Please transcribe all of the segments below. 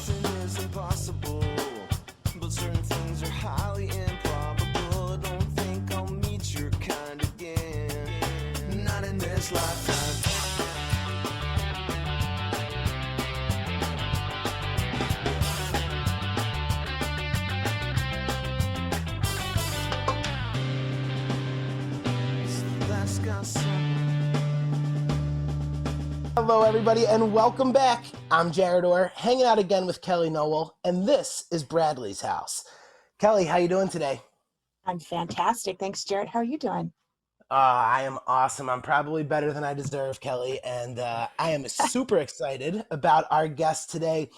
nothing is impossible, but certain things are highly improbable. Don't think I'll meet your kind again, not in this lifetime. That's got some. Hello, everybody, and welcome back. I'm Jarett, hanging out again with Kellie Nowell, and this is Bradley's house. Kellie, how you doing today? I'm fantastic. Thanks, Jarett. How are you doing? I am awesome. I'm probably better than I deserve, Kellie, and I am super excited about our guest today.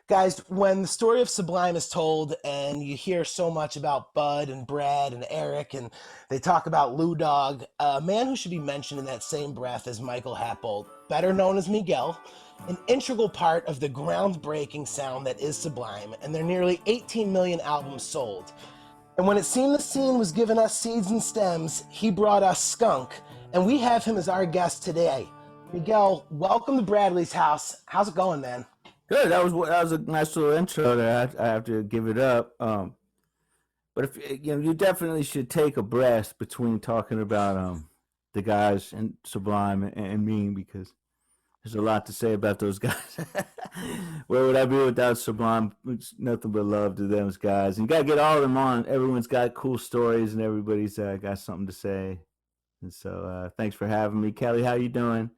Guys, when the story of Sublime is told and you hear so much about Bud and Brad and Eric and they talk about Lou Dog, a man who should be mentioned in that same breath is Miguel Happoldt, better known as Miguel, an integral part of the groundbreaking sound that is Sublime and their nearly 18 million albums sold. And when it seemed the scene was giving us seeds and stems, he brought us Skunk, and we have him as our guest today. Miguel, welcome to Bradley's house. How's it going, man? Good. That was a nice little intro there. I have to give it up. But if you definitely should take a breath between talking about the guys in Sublime and me, because there's a lot to say about those guys. Where would I be without Sublime? It's nothing but love to those guys. And you gotta get all of them on. Everyone's got cool stories, and everybody's got something to say. And so, thanks for having me, Kellie. How you doing?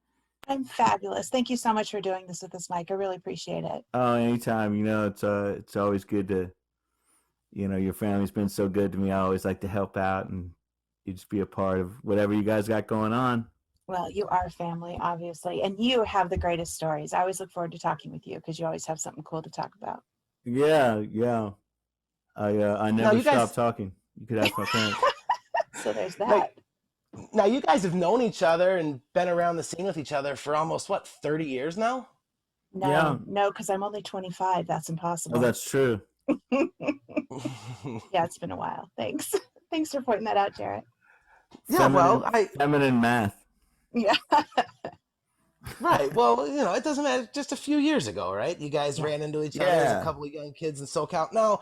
I'm fabulous. Thank you so much for doing this with us, Mike. I really appreciate it. Oh, anytime. It's always good to, your family's been so good to me. I always like to help out and you just be a part of whatever you guys got going on. Well, you are family, obviously, and you have the greatest stories. I always look forward to talking with you because you always have something cool to talk about. Yeah. I never stop talking. You could ask my parents. So there's that. Now, you guys have known each other and been around the scene with each other for almost, 30 years now? No, because I'm only 25. That's impossible. Oh, that's true. Yeah, it's been a while. Thanks. Thanks for pointing that out, Jarett. Yeah, feminine math. Yeah. Right. Well, it doesn't matter. Just a few years ago, right? You guys ran into each other as a couple of young kids in SoCal. Now,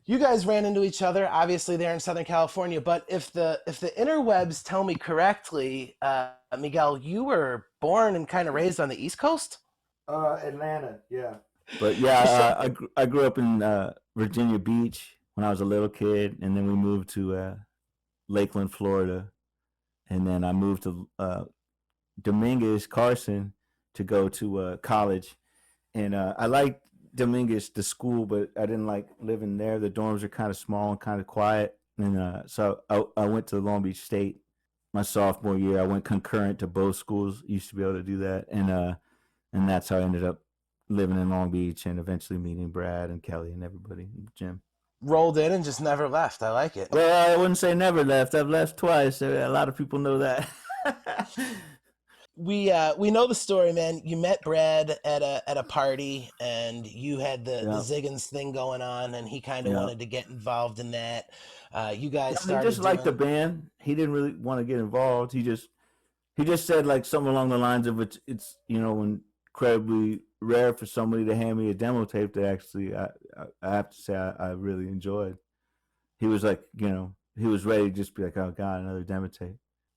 you guys ran into each other, obviously, there in Southern California. But if the interwebs tell me correctly, Miguel, you were born and kind of raised on the East Coast? Atlanta, yeah. But yeah, I grew up in Virginia Beach when I was a little kid, and then we moved to Lakeland, Florida, and then I moved to Dominguez, Carson, to go to college, and I liked Dominguez, the school, but I didn't like living there. The dorms are kind of small and kind of quiet, and so I went to Long Beach State my sophomore year. I went concurrent to both schools. Used to be able to do that, and that's how I ended up living in Long Beach and eventually meeting Brad and Kellie and everybody, Jim. Rolled in and just never left. I like it. Well, I wouldn't say never left. I've left twice. A lot of people know that. We know the story, man. You met Brad at a party, and you had the Ziggins thing going on, and he kind of wanted to get involved in that. You guys started. He just liked the band. He didn't really want to get involved. He just said like something along the lines of it's incredibly rare for somebody to hand me a demo tape that actually I have to say I really enjoyed. He was like, he was ready to just be like, oh God, another demo tape,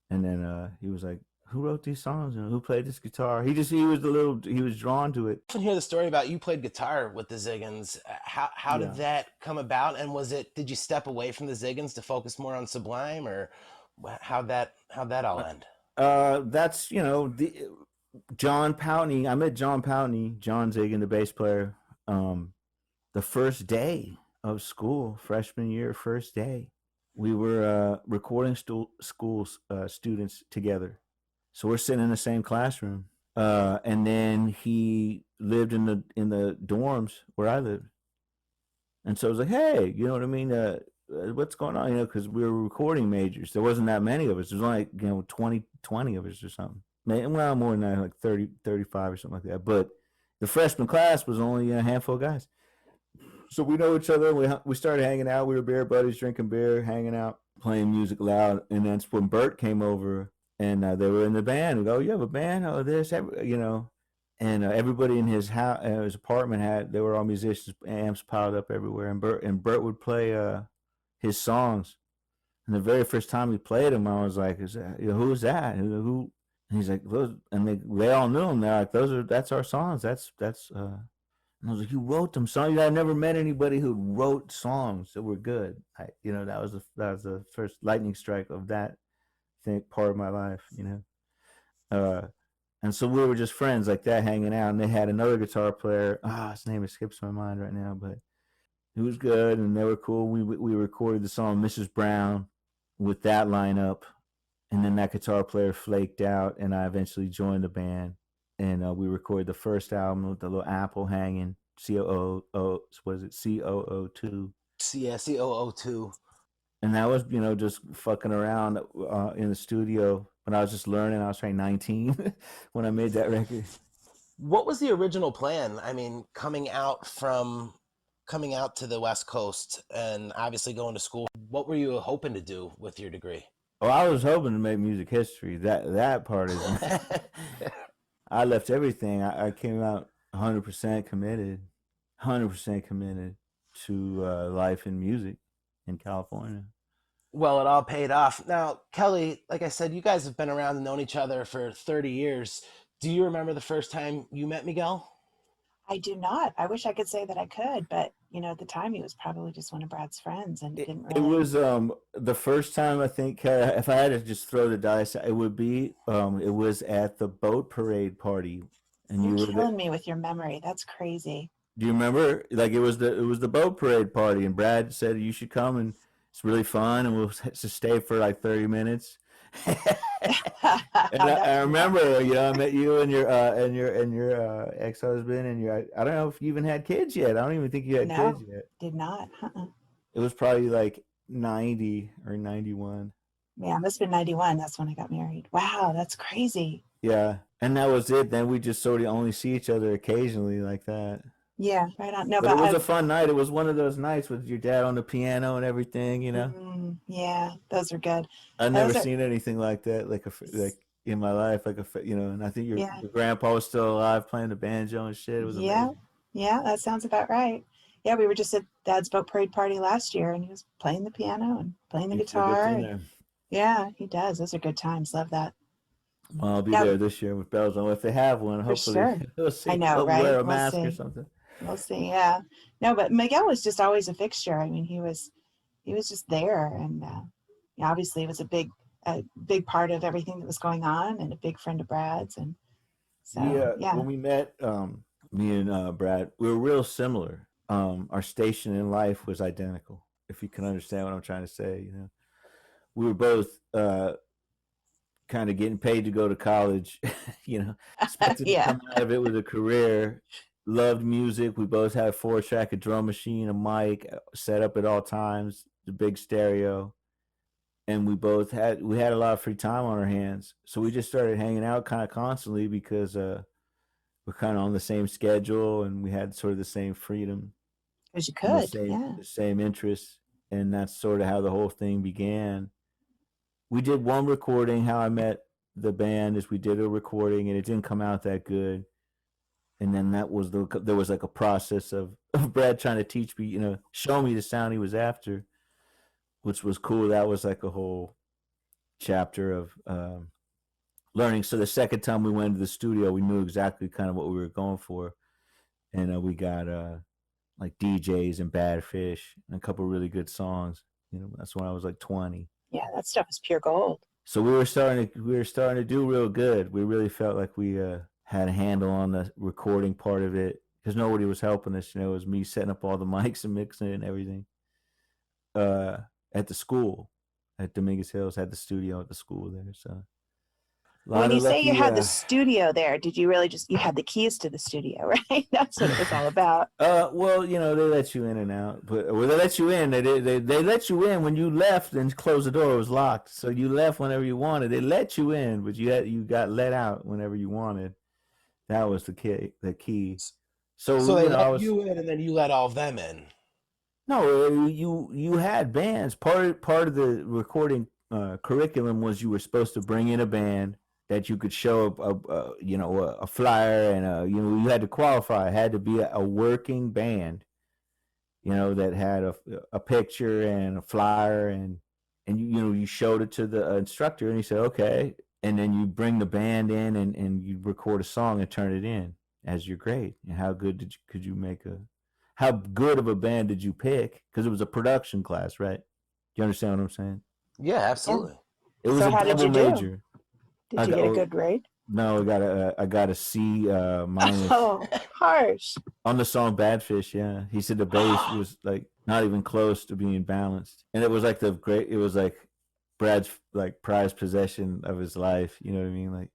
and then he was like, who wrote these songs and who played this guitar? He was drawn to it. I often hear the story about you played guitar with the Ziggins. How did that come about? And did you step away from the Ziggins to focus more on Sublime, or how'd that all end? That's John Poutney. I met John Poutney, John Ziggin, the bass player, the first day of school, freshman year, first day. We were recording school students together. So we're sitting in the same classroom, and then he lived in the dorms where I lived, and so I was like, "Hey, you know what I mean? What's going on? Because we were recording majors. There wasn't that many of us. There was only 20 of us or something. Well, more than that, like 30, 35 or something like that. But the freshman class was only a handful of guys. So we know each other. We started hanging out. We were beer buddies, drinking beer, hanging out, playing music loud. And then when Bert came over. And they were in the band. We go, you have a band? Oh, this, and everybody in his house, his apartment they were all musicians, amps piled up everywhere, and Bert would play his songs. And the very first time he played them, I was like, "Is that, who's that? Who?" And he's like, "Those," and they all knew him. They're like, that's our songs. That's." And I was like, "You wrote them songs?" I never met anybody who wrote songs that were good. That was the first lightning strike of that part of my life. And so we were just friends like that, hanging out. And they had another guitar player. His name escapes my mind right now, but he was good, and they were cool. We recorded the song "Mrs. Brown" with that lineup, and then that guitar player flaked out, and I eventually joined the band, and we recorded the first album with the little apple hanging. COO, what is it? COO2. Yeah, COO2. And that was, just fucking around in the studio when I was just learning. I was probably 19 when I made that record. What was the original plan? I mean, coming out to the West Coast and obviously going to school, what were you hoping to do with your degree? Well, I was hoping to make music history. That part is. I left everything. I came out 100% committed to life in music in California. Well, it all paid off. Now, Kellie, like I said, you guys have been around and known each other for 30 years. Do you remember the first time you met Miguel? I do not. I wish I could say that I could, but at the time he was probably just one of Brad's friends and didn't really. It was the first time, I think, if I had to just throw the dice, it would be it was at the boat parade party, and You're killing me with your memory. That's crazy. Do you remember? Like it was the boat parade party, and Brad said you should come, and it's really fun, and we'll stay for like 30 minutes. And I remember, I met you and your ex-husband, and I don't know if you even had kids yet. I don't even think you had kids yet. Did not. It was probably like 90 or 91. Yeah, it must have been 91. That's when I got married. Wow, that's crazy. Yeah, and that was it. Then we just sort of only see each other occasionally like that. Yeah, right on. No, but it was a fun night. It was one of those nights with your dad on the piano and everything, Yeah, those are good. I've never seen anything like that, like in my life, and I think your grandpa was still alive playing the banjo and shit. It was amazing. Yeah, that sounds about right. Yeah, we were just at Dad's boat parade party last year, and he was playing the piano and playing the guitar. Yeah, he does. Those are good times. Love that. Well, I'll be there this year with bells on. If they have one, hopefully. Sure. We'll see. I know, right? Wear a mask or something. We'll see. Yeah. No, but Miguel was just always a fixture. I mean, he was just there, and obviously, it was a big part of everything that was going on, and a big friend of Brad's, and so yeah. When we met, me and Brad, we were real similar. Our station in life was identical. If you can understand what I'm trying to say, we were both kind of getting paid to go to college, expected to come out of it with a career. Loved music. We both had a 4-track, a drum machine, a mic set up at all times, the big stereo, and we had a lot of free time on our hands. So we just started hanging out kind of constantly because we're kind of on the same schedule, and we had sort of the same freedom. Because you could, the same interests, and that's sort of how the whole thing began. We did one recording. How I met the band is we did a recording, and it didn't come out that good. And then there was like a process of Brad trying to teach me, show me the sound he was after, which was cool. That was like a whole chapter of learning. So the second time we went to the studio, we knew exactly kind of what we were going for. And we got like DJs and Bad Fish and a couple of really good songs. That's when I was like 20. Yeah, that stuff is pure gold. So we were starting to do real good. We really felt like we had a handle on the recording part of it because nobody was helping us. It was me setting up all the mics and mixing it and everything. At the school, at Dominguez Hills, had the studio at the school there. So when you say you had the studio there, did you really you had the keys to the studio, right? That's what it was all about. Well, they let you in and out, but they let you in. They let you in when you left and closed the door. It was locked, so you left whenever you wanted. They let you in, but you got let out whenever you wanted. That was the key. So they let you in, and then you let all of them in. No, you had bands. Part of the recording curriculum was you were supposed to bring in a band that you could show a flyer and you had to qualify. It had to be a working band, that had a picture and a flyer and you showed it to the instructor and he said okay, and then you bring the band in and you record a song and turn it in as your grade. And how good could you make how good of a band did you pick? Because it was a production class, right? Do you understand what I'm saying? Yeah, Yeah. absolutely. It was So a how did double you do? major. Did you get a good grade? No, I got a C minus Oh, harsh. on the song Badfish. Yeah, he said the bass was like not even close to being balanced, and it was like it was like Brad's like prized possession of his life. You know what I mean? Like,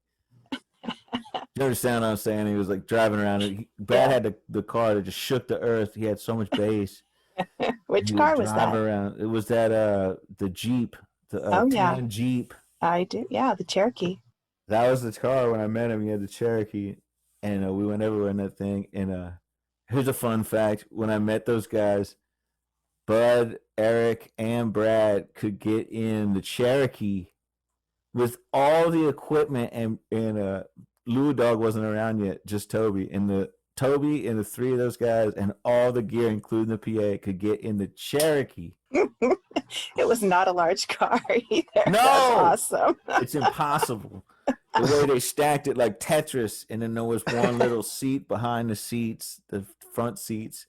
you understand what I'm saying? He was like driving around. Brad had the car that just shook the earth. He had so much bass. Which car was that? Around. It was that the Jeep, the tan Jeep. I do. Yeah, the Cherokee. That was the car when I met him. He had the Cherokee, and we went everywhere in that thing. And here's a fun fact: when I met those guys, Bud, Eric, and Brad could get in the Cherokee with all the equipment, and Lou Dog wasn't around yet, just Toby. And Toby and the three of those guys and all the gear, including the PA, could get in the Cherokee. It was not a large car either. No, that's awesome. It's impossible. The way they stacked it like Tetris, and then there was one little seat behind the seats, the front seats,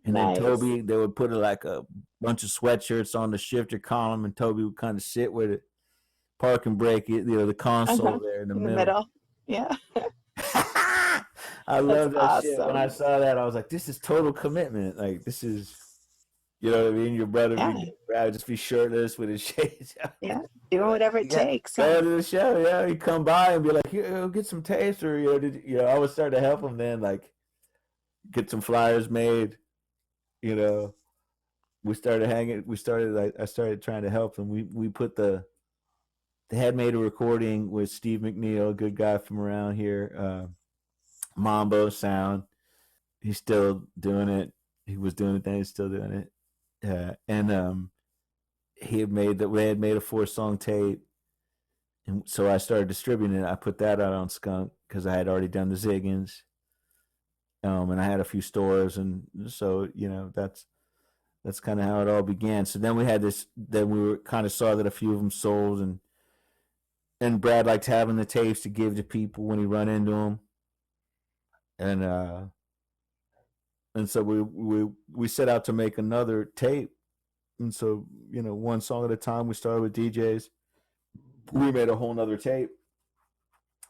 and then Toby, they would put like a bunch of sweatshirts on the shifter column, and Toby would kind of sit with it, park and brake it, the console there in the middle. Yeah. I love that shit. When I saw that, I was like, this is total commitment. Like, this is, you know what I mean? Your brother would just be shirtless with his shades. Yeah, doing whatever it takes. Go to the show, yeah. He'd come by and be like, here, get some tapes, or I would start to help him then, like, get some flyers made. We started hanging. I started trying to help them. We put they had made a recording with Steve McNeil, a good guy from around here, Mambo Sound. He's still doing it. He was doing it then. He's still doing it. And they had made a 4-song tape, and so I started distributing it. I put that out on Skunk because I had already done the Ziggins, and I had a few stores, and so that's kind of how it all began. So then we had this. Then we were kind of saw that a few of them sold, and Brad liked having the tapes to give to people when he run into them, and so we set out to make another tape. And so, one song at a time, we started with DJs. We made a whole nother tape,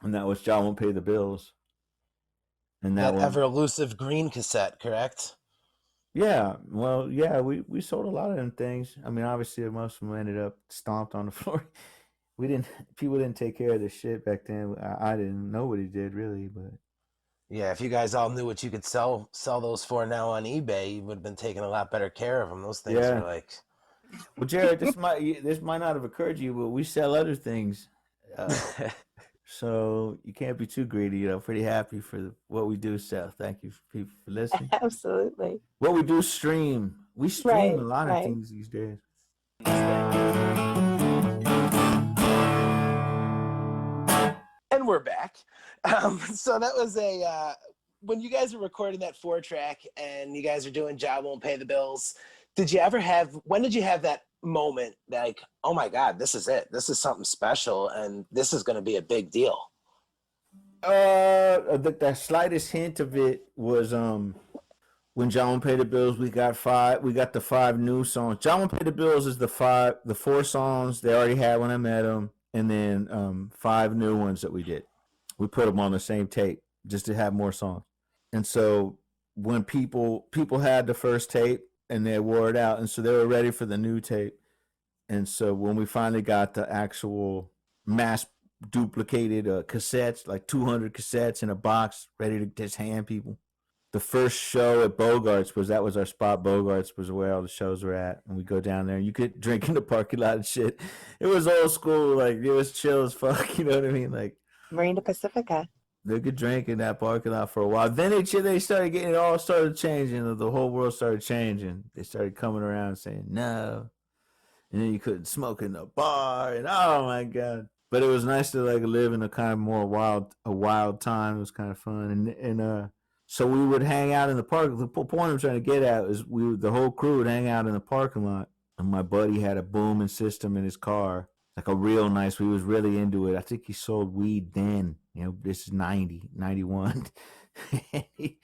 and that was John Won't Pay the Bills. And that ever elusive green cassette, correct? Yeah. Well, yeah, we sold a lot of them things. I mean, obviously, most of them ended up stomped on the floor. People didn't take care of this shit back then. I didn't. Nobody did really, but. Yeah, if you guys all knew what you could sell those for now on eBay, you would have been taking a lot better care of them. Those things are like. Well, Jarett, this might not have occurred to you, but we sell other things, so you can't be too greedy. Pretty happy for what we do sell. Thank you for people for listening. Absolutely. What we do stream. We stream a lot of things these days. And we're back. So that was when you guys were recording that 4-track and you guys are doing Job Won't Pay the Bills, when did you have that moment like, oh my God, this is it. This is something special and this is going to be a big deal? The slightest hint of it was when John Won't Pay the Bills, we got the 5 new songs. John Won't Pay the Bills is the 4 songs they already had when I met them, and then 5 new ones that we did. We put them on the same tape just to have more songs. And so when people had the first tape and they wore it out, and so they were ready for the new tape. And so when we finally got the actual mass duplicated cassettes, like 200 cassettes in a box, ready to just hand people. The first show at Bogart's was our spot. Bogart's was where all the shows were at, and we go down there. You could drink in the parking lot and shit. It was old school, like it was chill as fuck. You know what I mean? Like Marina Pacifica. They could drink in that parking lot for a while. Then they started getting, it all started changing. The whole world started changing. They started coming around saying no, and then you couldn't smoke in the bar, and oh my God. But it was nice to like live in a kind of more wild time. It was kind of fun, and so we would hang out in the park. The point I'm trying to get at is the whole crew would hang out in the parking lot, and my buddy had a booming system in his car, like a real nice. He was really into it. I think he sold weed then. This is 90, 91. and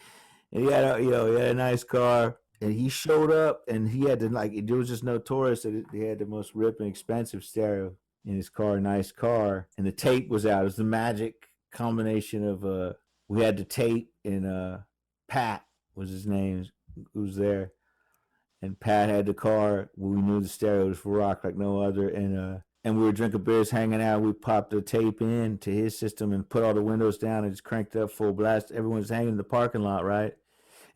he had a nice car, and he showed up, and he had to like. It was just notorious that he had the most ripping, expensive stereo in his car, nice car, and the tape was out. It was the magic combination of we had the tape, and Pat was his name, who was there, and Pat had the car. We knew the stereo was for rock like no other, and we were drinking beers, hanging out. We popped the tape in to his system and put all the windows down and just cranked it up full blast. Everyone's hanging in the parking lot, right?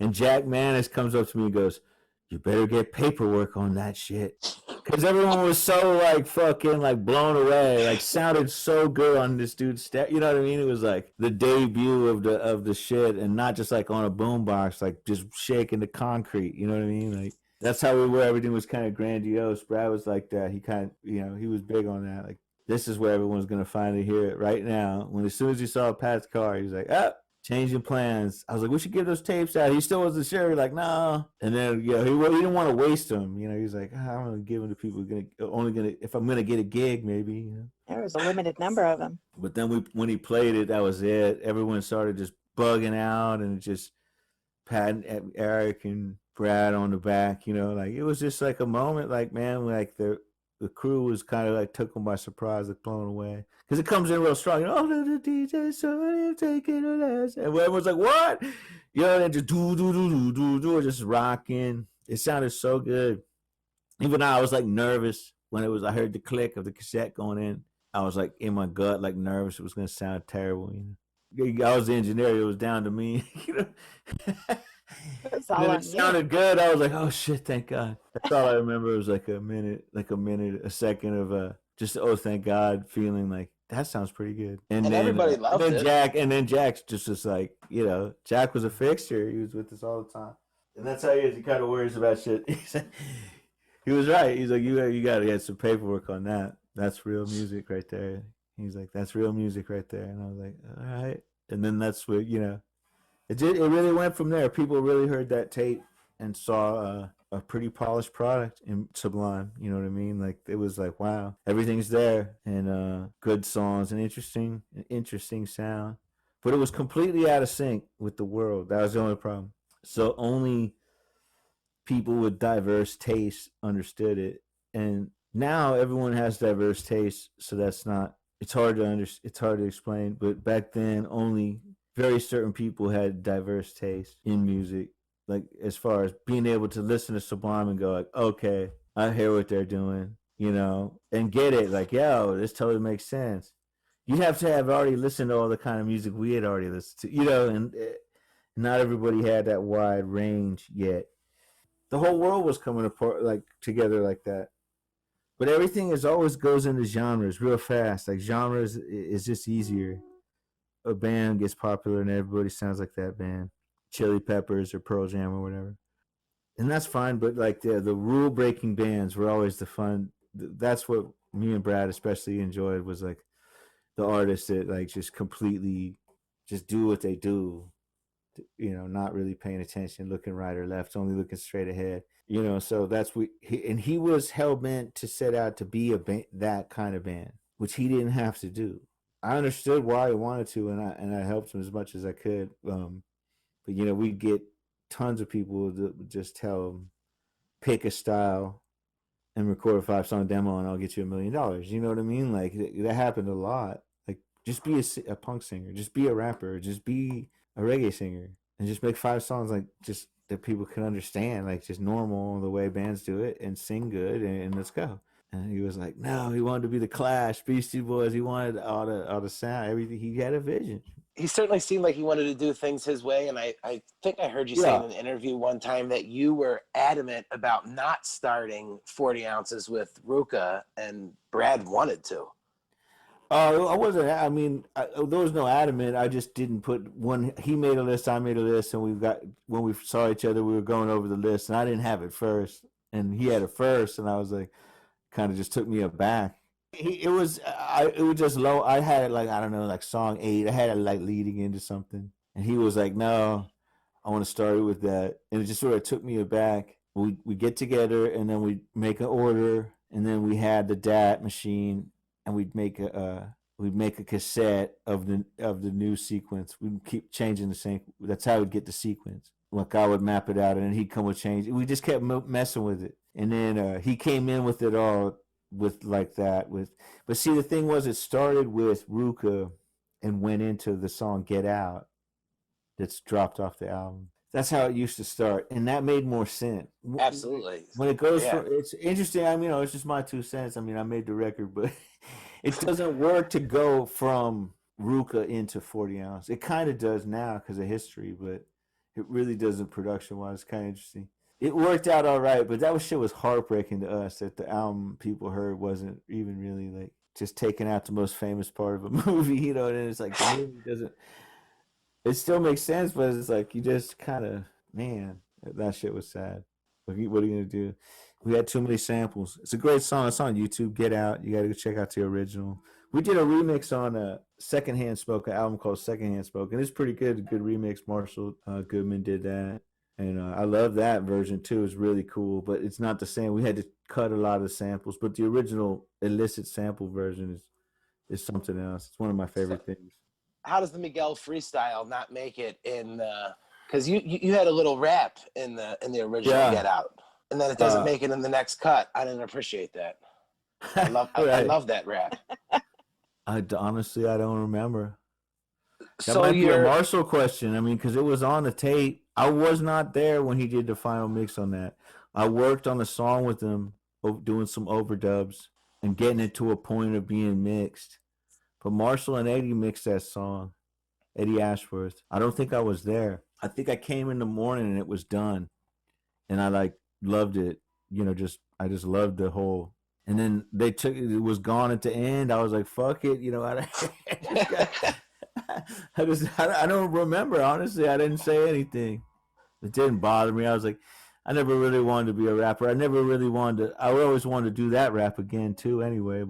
And Jack Manis comes up to me and goes, "You better get paperwork on that shit." Because everyone was so like fucking like blown away, like sounded so good on this dude's you know what I mean? It was like the debut of the shit, and not just like on a boombox, like just shaking the concrete. You know what I mean? Like that's how we were. Everything was kind of grandiose. Brad was like that. He kind of he was big on that. Like this is where everyone's gonna finally hear it right now. When as soon as he saw Pat's car, he was like, "Ah." Changing plans. I was like, we should give those tapes out. He still wasn't sure. Like, no. And then, he didn't want to waste them. He was like, I'm gonna give them to people if I'm gonna get a gig, maybe. There was a limited number of them. But then when he played it, that was it. Everyone started just bugging out, and it just Pat and Eric and Brad on the back. Like it was just like a moment. Like man, like the crew was kind of like took them by surprise, like blown away. Because it comes in real strong. The DJ so taking a last. And everyone's like, what? And just do, just rocking. It sounded so good. Even I was like nervous when I heard the click of the cassette going in. I was like in my gut, like nervous. It was going to sound terrible. I was the engineer. It was down to me. It sounded good. I was like, oh shit, thank God. That's all I remember. It was like a second of just thank God feeling like that sounds pretty good. And then everybody loved it. Jack's just was like, Jack was a fixture. He was with us all the time. And that's how he is. He kind of worries about shit. He was right. He's like, you got to get some paperwork on that. That's real music right there. He's like, that's real music right there. And I was like, all right. And then that's what, it really went from there. People really heard that tape and saw a pretty polished product in Sublime. You know what I mean? Like it was like, wow, everything's there, and good songs, and interesting sound. But it was completely out of sync with the world. That was the only problem. So only people with diverse tastes understood it, and now everyone has diverse tastes. So that's not. It's hard to explain. But back then, only very certain people had diverse taste in music, like as far as being able to listen to Sublime and go like, okay, I hear what they're doing, and get it, like, yo, this totally makes sense. You have to have already listened to all the kind of music we had already listened to, and not everybody had that wide range yet. The whole world was coming apart, like together like that. But everything always goes into genres real fast. Like genres is just easier. A band gets popular and everybody sounds like that band, Chili Peppers or Pearl Jam or whatever, and that's fine. But like the rule breaking bands were always the fun. That's what me and Brad especially enjoyed, was like the artists that like just completely just do what they do, not really paying attention, looking right or left, only looking straight ahead. So that's he was hell bent to set out to be that kind of band, which he didn't have to do. I understood why he wanted to, and I helped him as much as I could. But we get tons of people that just tell him, pick a style and record a 5-song demo, and I'll get you $1 million. You know what I mean? Like that happened a lot. Like just be a punk singer, just be a rapper, just be a reggae singer, and just make 5 songs like just that people can understand, like just normal the way bands do it, and sing good, and let's go. And he was like, no, he wanted to be the Clash, Beastie Boys. He wanted all the sound, everything. He had a vision. He certainly seemed like he wanted to do things his way. And I think I heard you say in an interview one time that you were adamant about not starting 40 ounces with Ruka, and Brad wanted to. I wasn't. I mean, there was no adamant. I just didn't put one. He made a list, I made a list, and when we saw each other, we were going over the list, and I didn't have it first, and he had it first, and I was like, kind of just took me aback. It was just low. I had it like, I don't know, like song 8. I had it like leading into something, and he was like, "No, I want to start it with that," and it just sort of took me aback. We get together, and then we make an order, and then we had the DAT machine, and we'd make a cassette of the new sequence. We'd keep changing the same. That's how we'd get the sequence. Like I would map it out, and then he'd come with change. We just kept messing with it, and then he came in with it all with like that. But see, the thing was, it started with Ruka, and went into the song "Get Out," that's dropped off the album. That's how it used to start, and that made more sense. Absolutely. When it goes Yeah. from, it's interesting. I mean, it's just my 2 cents. I mean, I made the record, but it doesn't work to go from Ruka into 40 ounce. It kind of does now because of history, but it really doesn't production wise. It's kind of interesting. It worked out all right, but that shit was heartbreaking to us that the album people heard wasn't even really like just taking out the most famous part of a movie, you know. And it's like the movie doesn't. It still makes sense, but it's like you just kind of, man, that shit was sad. What are you gonna do? We had too many samples. It's a great song. It's on YouTube. Get Out. You got to go check out the original. We did a remix on a Secondhand Smoke, an album called Secondhand Smoke, and it's pretty good. A good remix. Marshall Goodman did that, and I love that version too. It's really cool, but it's not the same. We had to cut a lot of the samples, but the original illicit sample version is something else. It's one of my favorite things. How does the Miguel freestyle not make it in the? Because you had a little rap in the original Get Out, and then it doesn't make it in the next cut. I didn't appreciate that. I love that rap. Honestly, I don't remember. That So might be a Marshall question. I mean, because it was on the tape. I was not there when he did the final mix on that. I worked on the song with him, doing some overdubs and getting it to a point of being mixed. But Marshall and Eddie mixed that song. Eddie Ashworth. I don't think I was there. I think I came in the morning and it was done, and I like loved it. You know, I just loved the whole. And then they took it. It was gone at the end. I was like, "Fuck it," you know. I don't remember, honestly. I didn't say anything. It didn't bother me. I was like, I never really wanted to be a rapper. I never really wanted to. I always wanted to do that rap again too. Anyway,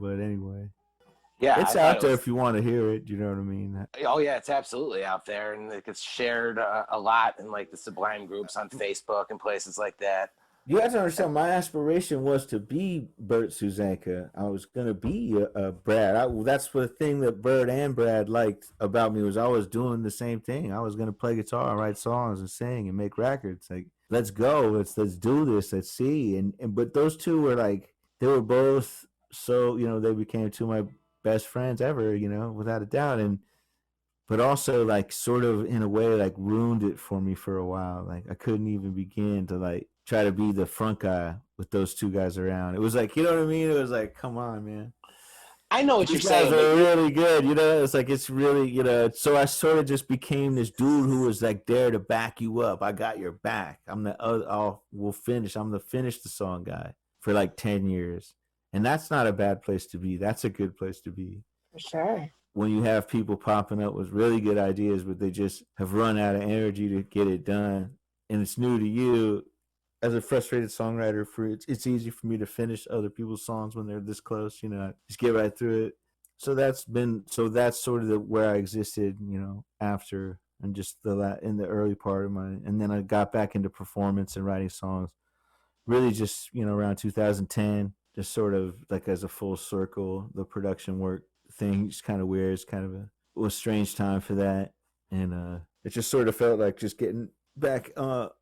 yeah, it's out there if you want to hear it. You know what I mean? Oh yeah, it's absolutely out there, and it gets shared a lot in like the Sublime groups on Facebook and places like that. You have to understand, my aspiration was to be Bert Susanka. I was gonna be a Brad. That's the thing that Bert and Brad liked about me, was I was doing the same thing. I was gonna play guitar and write songs and sing and make records. Like, let's go, let's do this, let's see. And but those two were like, they were both so, you know, they became two of my best friends ever, you know, without a doubt. And but also like sort of in a way like ruined it for me for a while. Like I couldn't even begin to like try to be the front guy with those two guys around. It was like, you know what I mean? It was like, come on, man. I know what These you're saying. guys are really good, you know. It's like, it's really, you know. So I sort of just became this dude who was like there to back you up. I got your back. We'll finish. I'm the finish the song guy for like 10 years. And that's not a bad place to be. That's a good place to be. For sure. When you have people popping up with really good ideas, but they just have run out of energy to get it done, and it's new to you. As a frustrated songwriter, it's easy for me to finish other people's songs when they're this close. You know, just get right through it. So that's sort of where I existed, you know, after, and just in the early part of and then I got back into performance and writing songs. Really, just, you know, around 2010. Just sort of like as a full circle, the production work thing is kind of weird. It's kind of a strange time for that. And it just sort of felt like just getting back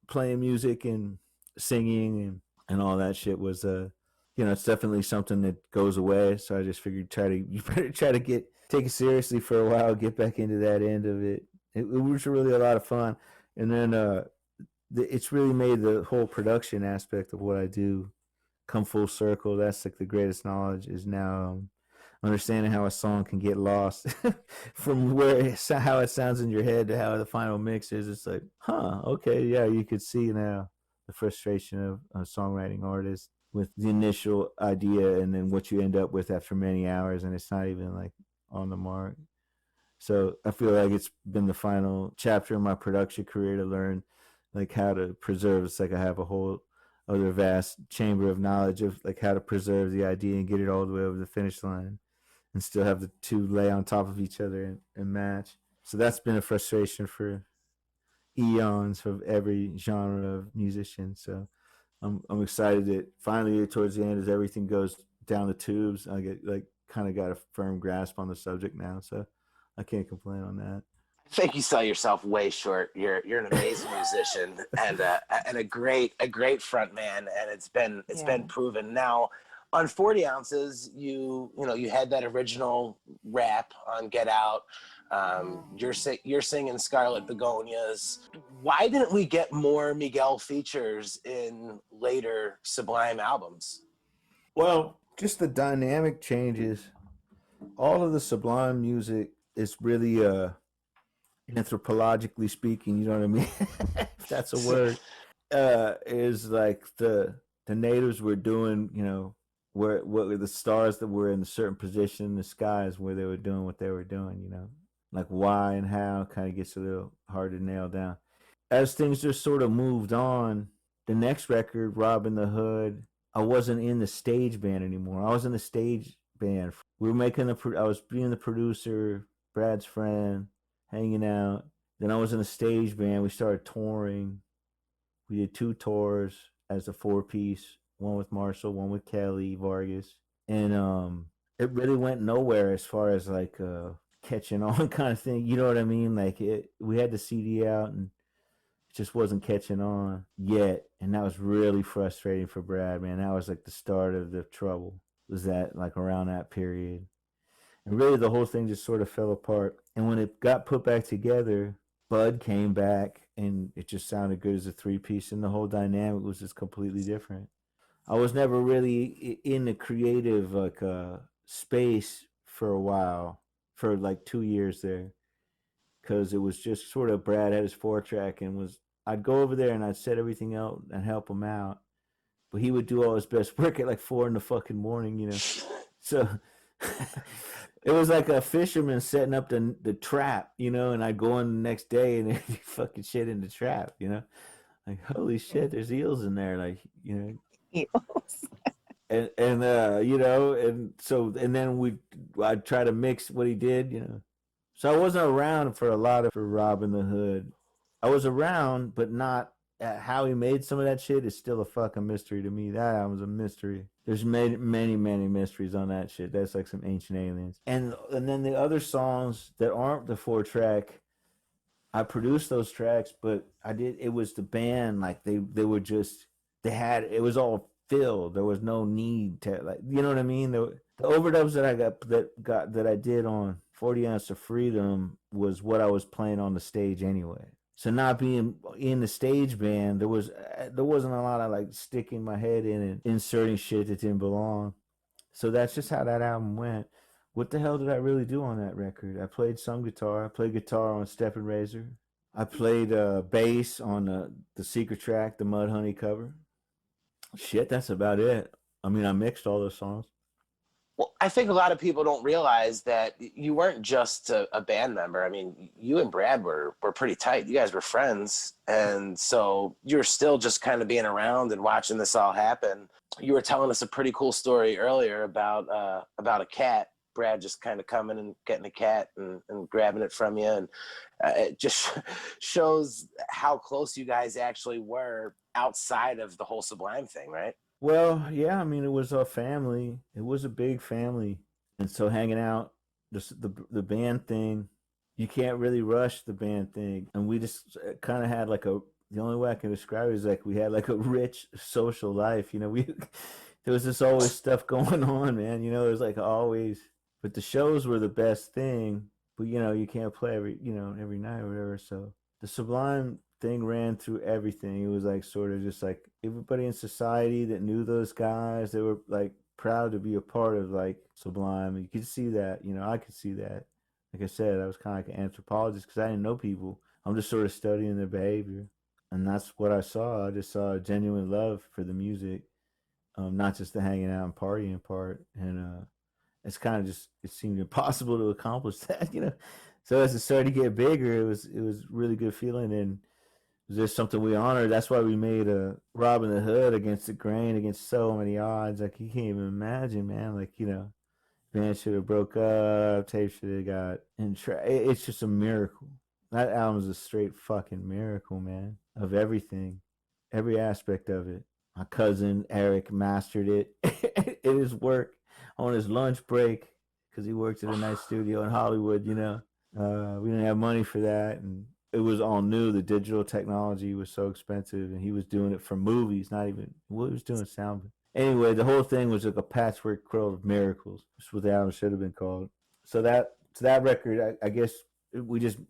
playing music and singing and all that shit was, you know, it's definitely something that goes away. So I just figured you better try to take it seriously for a while, get back into that end of it. It was really a lot of fun. And then it's really made the whole production aspect of what I do come full circle. That's like the greatest knowledge, is now understanding how a song can get lost from how it sounds in your head to how the final mix is. It's like, okay, yeah, you could see now the frustration of a songwriting artist with the initial idea and then what you end up with after many hours, and it's not even like on the mark. So I feel like it's been the final chapter in my production career to learn like how to preserve. It's like I have a whole of their vast chamber of knowledge of like how to preserve the idea and get it all the way over the finish line and still have the two lay on top of each other and match. So that's been a frustration for eons of every genre of musician. So I'm excited that finally towards the end as everything goes down the tubes, I get like kind of got a firm grasp on the subject now. So I can't complain on that. I think you sell yourself way short. You're an amazing musician and a great front man, and it's been proven. Now, on 40 ounces, you had that original rap on Get Out. You're singing Scarlet Begonias. Why didn't we get more Miguel features in later Sublime albums? Well, just the dynamic changes. All of the Sublime music is really anthropologically speaking, you know what I mean? If that's a word, is like the natives were doing, what were the stars that were in a certain position in the skies where they were doing what they were doing, like why and how kind of gets a little hard to nail down. As things just sort of moved on, the next record, Robbin the Hood, I wasn't in the stage band anymore. I was in the stage band. We were making I was being the producer, Brad's friend, hanging out. Then I was in a stage band. We started touring. We did 2 tours as a 4-piece, one with Marshall, one with Kellie Vargas. And it really went nowhere as far as like catching on kind of thing. You know what I mean? Like we had the CD out and it just wasn't catching on yet. And that was really frustrating for Brad, man. That was like the start of the trouble. Was that like around that period? And really the whole thing just sort of fell apart. And when it got put back together, Bud came back and it just sounded good as a 3-piece, and the whole dynamic was just completely different. I was never really in the creative like space for a while, for like 2 years there, because it was just sort of Brad had his 4-track and I'd go over there and I'd set everything out and help him out, but he would do all his best work at like 4 in the fucking morning, So it was like a fisherman setting up the trap, and I'd go in the next day and there'd be fucking shit in the trap, like holy shit, there's eels in there, like Eels. and and so and then I'd try to mix what he did, so I wasn't around for a lot of for Robbin the Hood. I was around, but not how he made some of that shit is still a fucking mystery to me. That album's a mystery. There's many, many, many mysteries on that shit. That's like some ancient aliens. And then the other songs that aren't the 4-track, I produced those tracks, but it was the band, like they were just, it was all filled. There was no need to, like, you know what I mean? The overdubs that I did on 40 Ounce of Freedom was what I was playing on the stage anyway. So not being in the stage band, there wasn't a lot of like sticking my head in and inserting shit that didn't belong. So that's just how that album went. What the hell did I really do on that record? I played some guitar. I played guitar on Step and Razor. I played bass on the secret track, the Mudhoney cover. Shit, that's about it. I mean, I mixed all those songs. Well, I think a lot of people don't realize that you weren't just a band member. I mean, you and Brad were pretty tight. You guys were friends. And so you're still just kind of being around and watching this all happen. You were telling us a pretty cool story earlier about a cat. Brad just kind of coming and getting a cat and grabbing it from you. And it just shows how close you guys actually were outside of the whole Sublime thing, right? Well, yeah, I mean, it was a family. It was a big family. And so hanging out, the band thing, you can't really rush the band thing. And we just kind of had like the only way I can describe it is like we had like a rich social life. There was just always stuff going on, man. It was like always, but the shows were the best thing. But, you can't play every night or whatever. So the Sublime thing ran through everything. It was like sort of just like everybody in society that knew those guys, they were like proud to be a part of like Sublime. You could see that, I could see that. Like I said, I was kind of like an anthropologist because I didn't know people. I'm just sort of studying their behavior. And that's what I saw. I just saw a genuine love for the music, not just the hanging out and partying part. And it's kind of just, it seemed impossible to accomplish that, So as it started to get bigger, it was really good feeling. And Is this something we honor? That's why we made a Robbin the Hood against the grain, against so many odds. Like, you can't even imagine, man. Like, band should have broke up, tape should have got it's just a miracle. That album is a straight fucking miracle, man, of everything, every aspect of it. My cousin Eric mastered it in his work on his lunch break because he worked at a nice studio in Hollywood. We didn't have money for that, and it was all new. The digital technology was so expensive, and he was doing it for movies, not even he was doing sound. Anyway, the whole thing was like a patchwork quilt of miracles. That's what the album should have been called. So that record, I guess we didn't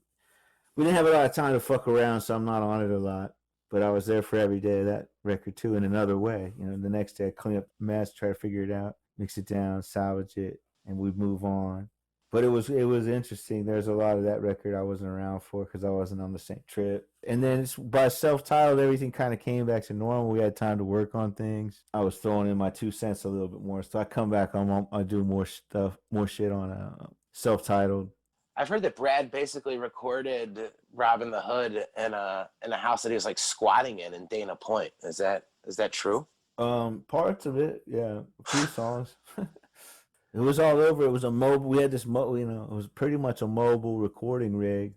have a lot of time to fuck around, so I'm not on it a lot. But I was there for every day of that record too, in another way. The next day I clean up the mess, try to figure it out, mix it down, salvage it, and we'd move on. But it was interesting. There's a lot of that record I wasn't around for because I wasn't on the same trip. And then by self-titled, everything kind of came back to normal. We had time to work on things. I was throwing in my 2 cents a little bit more. So I come back, I do more shit on self-titled. I've heard that Brad basically recorded Robbin the Hood in a house that he was like squatting in Dana Point. Is that true? Parts of it, yeah. A few songs. It was all over. It was a mobile. We had this, it was pretty much a mobile recording rig.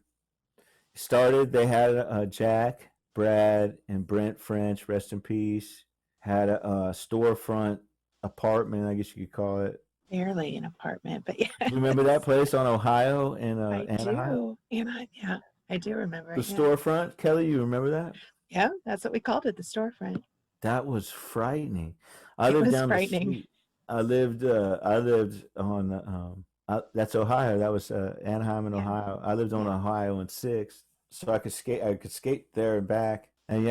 It started. They had Jack, Brad, and Brent French, rest in peace, had a storefront apartment, I guess you could call it. Barely an apartment, but yeah. Remember that place on Ohio and Anaheim? Yeah, I do remember. The storefront, Kelly, you remember that? Yeah, that's what we called it, the storefront. That was frightening. It was frightening. I lived on that's Ohio. That was Anaheim in Ohio. I lived on Ohio and 6th, so I could skate there and back. And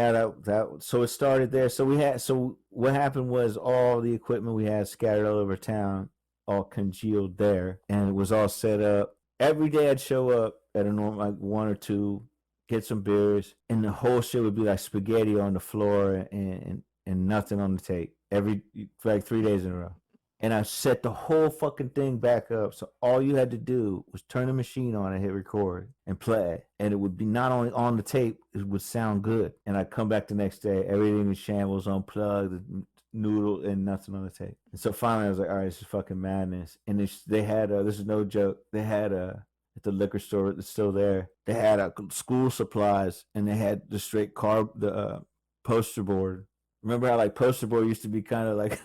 so it started there. So what happened was all the equipment we had scattered all over town all congealed there, and it was all set up. Every day I'd show up at a normal, like 1 or 2, get some beers, and the whole shit would be like spaghetti on the floor and nothing on the tape for like 3 days in a row. And I set the whole fucking thing back up. So all you had to do was turn the machine on and hit record and play. And it would be not only on the tape, it would sound good. And I'd come back the next day, everything was shambles, unplugged, noodle, and nothing on the tape. And so finally I was like, all right, this is fucking madness. And they had, this is no joke, they had at the liquor store that's still there, they had school supplies, and they had the straight poster board. Remember how like poster board used to be kind of like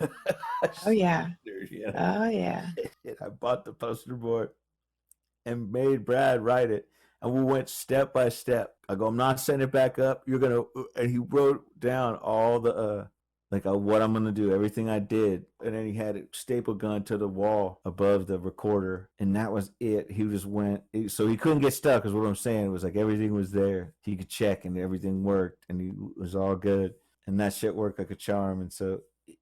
oh yeah. You know? Oh yeah. I bought the poster board and made Brad write it, and we went step by step. I go, I'm not setting it back up. And he wrote down all the what I'm gonna do, everything I did, and then he had a staple gun to the wall above the recorder, and that was it. He just went, so he couldn't get stuck. Because what I'm saying was like everything was there. He could check, and everything worked, and he was all good. And that shit worked like a charm. And so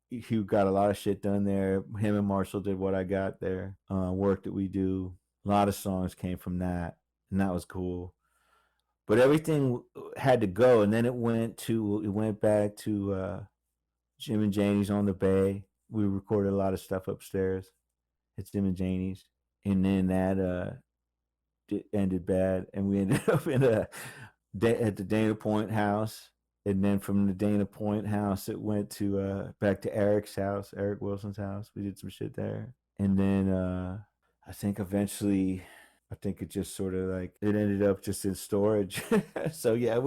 he got a lot of shit done there. Him and Marshall did what I got there. Work that we do. A lot of songs came from that. And that was cool. But everything had to go. And then it went back to Jim and Janie's on the Bay. We recorded a lot of stuff upstairs at Jim and Janie's. And then that ended bad. And we ended up at the Dana Point house. And then from the Dana Point house, it went to back to Eric's house, Eric Wilson's house. We did some shit there. And then I think it just sort of like, it ended up just in storage. So yeah,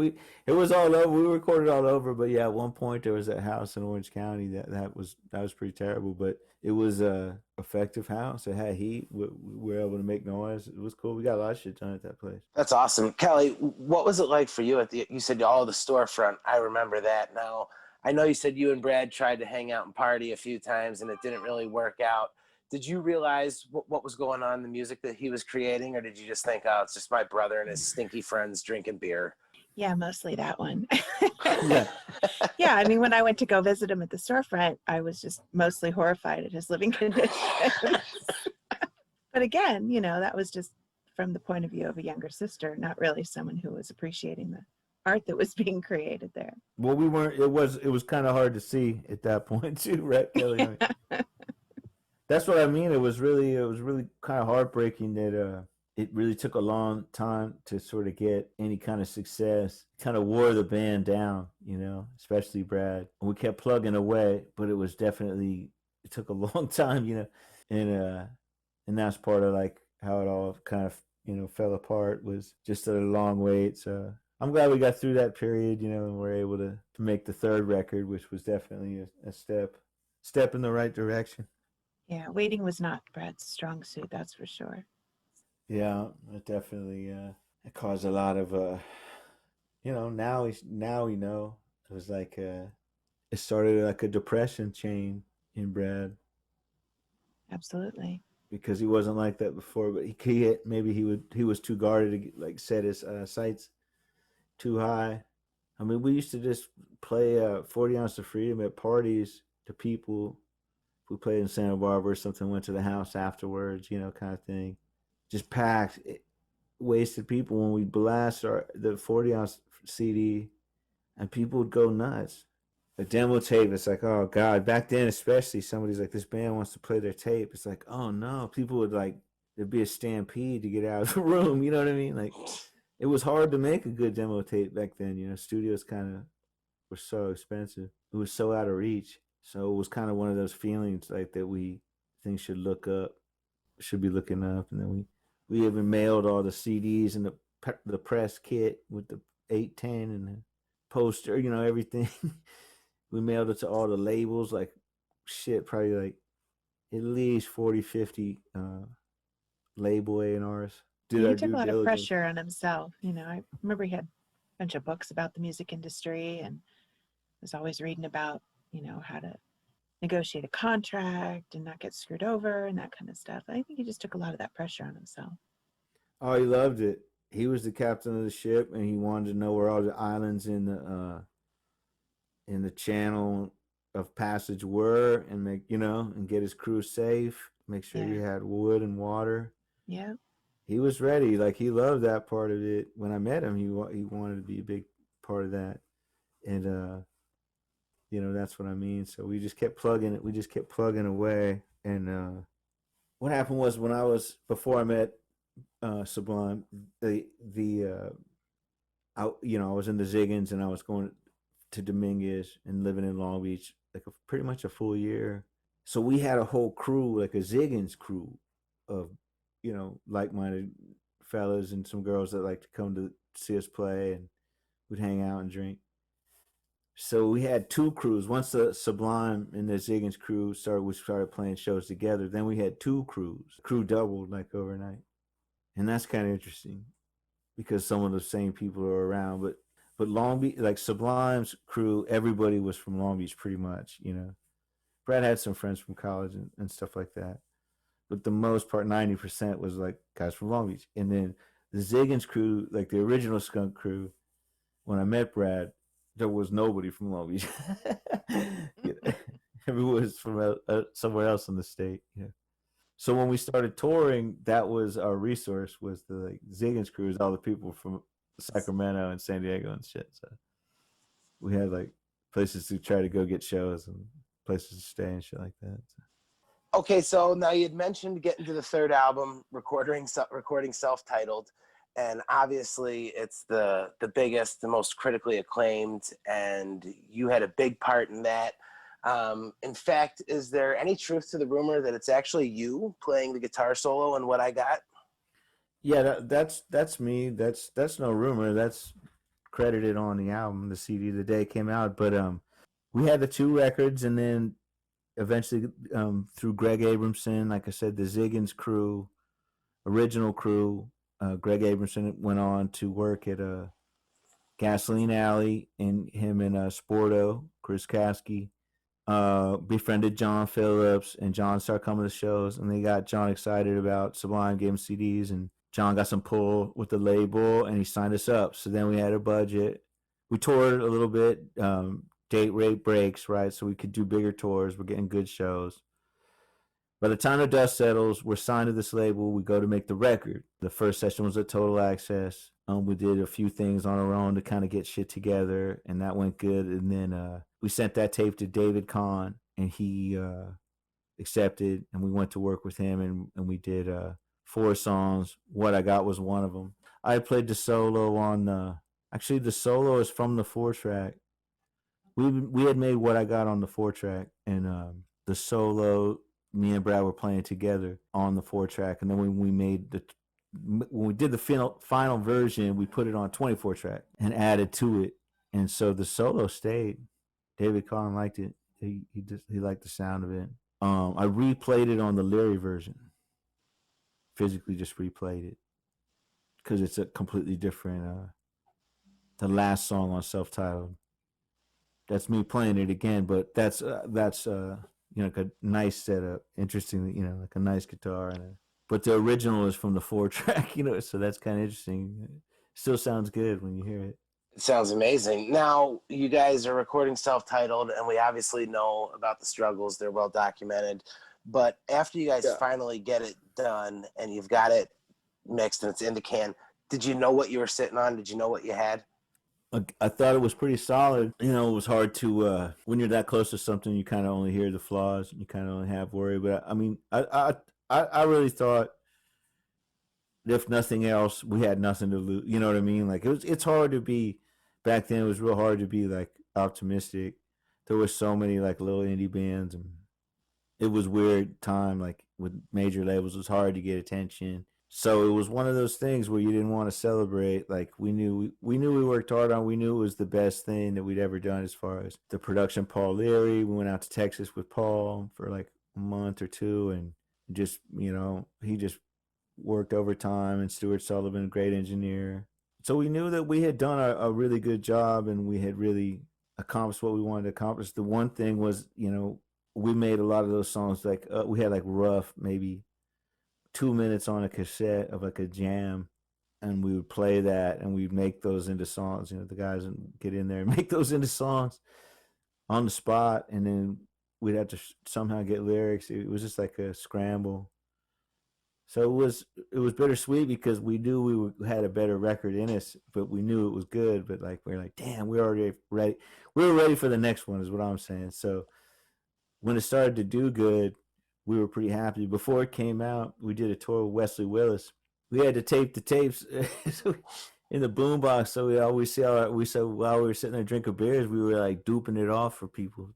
it was all over. We recorded all over. But yeah, at one point there was that house in Orange County that was pretty terrible. But it was a effective house. It had heat. We were able to make noise. It was cool. We got a lot of shit done at that place. That's awesome. Kelly, what was it like for you you said all the storefront? I remember that. Now, I know you said you and Brad tried to hang out and party a few times and it didn't really work out. Did you realize what was going on in the music that he was creating, or did you just think, oh, it's just my brother and his stinky friends drinking beer? Yeah, mostly that one. Yeah. Yeah, I mean, when I went to go visit him at the storefront, I was just mostly horrified at his living conditions. But again, that was just from the point of view of a younger sister, not really someone who was appreciating the art that was being created there. Well, we weren't. It was kind of hard to see at that point too, right, Kelly? That's what I mean. It was really kind of heartbreaking that it really took a long time to sort of get any kind of success. Kind of wore the band down, you know, especially Brad. We kept plugging away, but it was definitely, it took a long time, you know, and that's part of like how it all kind of, you know, fell apart, was just a long wait. So I'm glad we got through that period, you know, and we're able to make the third record, which was definitely a step in the right direction. Yeah, waiting was not Brad's strong suit, that's for sure. Yeah, it definitely it caused a lot of you know, now we know it was like it started like a depression chain in Brad, Absolutely. because he wasn't like that before, but maybe he was too guarded to like set his sights too high. I mean, we used to just play 40 Ounce of Freedom at parties to people. If we played in Santa Barbara or something, went to the house afterwards, you know, kind of thing. Just packed, wasted people when we blast the 40 ounce CD, and people would go nuts. A demo tape, it's like, oh God. Back then, especially, somebody's like, this band wants to play their tape. It's like, oh no. People would like, there'd be a stampede to get out of the room. You know what I mean? Like, it was hard to make a good demo tape back then. You know, studios kind of were so expensive. It was so out of reach. So it was kind of one of those feelings like that we think should be looking up. And then we even mailed all the CDs and the press kit with the 810 and the poster, you know, everything. We mailed it to all the labels, like shit, probably like at least 40, 50 label A&Rs. He took a lot of pressure on himself. You know, I remember he had a bunch of books about the music industry and was always reading about, you know, how to negotiate a contract and not get screwed over and that kind of stuff. I think he just took a lot of that pressure on himself. Oh, he loved it. He was the captain of the ship, and he wanted to know where all the islands in the channel of passage were, and make, you know, and get his crew safe. Make sure he had wood and water. Yeah. He was ready. Like, he loved that part of it. When I met him, he wanted to be a big part of that, and you know, that's what I mean. So we just kept plugging it. We just kept plugging away. And what happened was, before I met Sublime, I was in the Ziggins, and I was going to Dominguez and living in Long Beach like pretty much a full year. So we had a whole crew, like a Ziggins crew of, you know, like-minded fellas and some girls that like to come to see us play, and we'd hang out and drink. So we had two crews. Once the Sublime and the Ziggins crew we started playing shows together. Then we had two crews. Crew doubled like overnight, and that's kind of interesting because some of the same people are around. But Long Beach, like Sublime's crew, everybody was from Long Beach pretty much. You know, Brad had some friends from college and stuff like that, but the most part, 90% was like guys from Long Beach. And then the Ziggins crew, like the original Skunk crew, when I met Brad, there was nobody from Long Beach. Everyone was from somewhere else in the state. Yeah. So when we started touring, that was our resource, was the like Ziggins crews, all the people from Sacramento and San Diego and shit. So we had like places to try to go get shows and places to stay and shit like that. So. Okay, so now you had mentioned getting to the third album, recording self-titled, and obviously it's the biggest, the most critically acclaimed, and you had a big part in that. In fact, is there any truth to the rumor that it's actually you playing the guitar solo in What I Got? Yeah, that's me. That's no rumor. That's credited on the album, the CD, the day it came out. But we had the two records, and then eventually through Greg Abramson, like I said, the Ziggins crew, original crew, Greg Abramson went on to work at Gasoline Alley, and him and Sporto, Chris Kasky, befriended John Phillips, and John started coming to shows, and they got John excited about Sublime, gave him CDs, and John got some pull with the label, and he signed us up. So then we had a budget. We toured a little bit, date rate breaks, right? So we could do bigger tours. We're getting good shows. By the time the dust settles, we're signed to this label. We go to make the record. The first session was at Total Access. We did a few things on our own to kind of get shit together, and that went good. And then we sent that tape to David Kahn, and he accepted, and we went to work with him, and we did 4 songs. What I Got was one of them. I played the solo on actually the solo is from the 4-track. We had made What I Got on the 4-track, and the solo, me and Brad were playing together on the 4-track, and then when we did the final version, we put it on 24-track and added to it, and so the solo stayed. David Kahn liked it. He liked the sound of it. I replayed it on the Leary version. Physically just replayed it because it's a completely different. The last song on Self-Titled. That's me playing it again, but that's like a nice setup, interesting, like a nice guitar, but the original is from the 4-track, so that's kind of interesting. It still sounds good when you hear it. It sounds amazing. Now, you guys are recording Self-Titled, and we obviously know about the struggles. They're well documented. But after you guys finally get it done and you've got it mixed and it's in the can, did you know what you were sitting on? Did you know what you had? I thought it was pretty solid. It was hard to, when you're that close to something, you kind of only hear the flaws. You kind of only have worry. But, I mean, I really thought, if nothing else, we had nothing to lose. You know what I mean? Like, it's hard to be, back then it was real hard to be, like, optimistic. There were so many, like, little indie bands, and it was weird time, like, with major labels. It was hard to get attention. So it was one of those things where you didn't want to celebrate. Like, we knew we worked hard on. We knew it was the best thing that we'd ever done as far as the production. Paul Leary, we went out to Texas with Paul for like a month or two, and just he just worked overtime. And Stuart Sullivan, great engineer. So we knew that we had done a really good job, and we had really accomplished what we wanted to accomplish. The one thing was, we made a lot of those songs like we had like rough maybe 2 minutes on a cassette of like a jam, and we would play that and we'd make those into songs. The guys would get in there and make those into songs on the spot, and then we'd have to somehow get lyrics. It was just like a scramble. So it was bittersweet because we knew we had a better record in us, but we knew it was good. But like we're like, damn, we're already ready. We were ready for the next one, is what I'm saying. So when it started to do good, we were pretty happy. Before it came out, we did a tour with Wesley Willis. We had to tape the tapes in the boombox. So we always while we were sitting there drinking beers, we were like duping it off for people.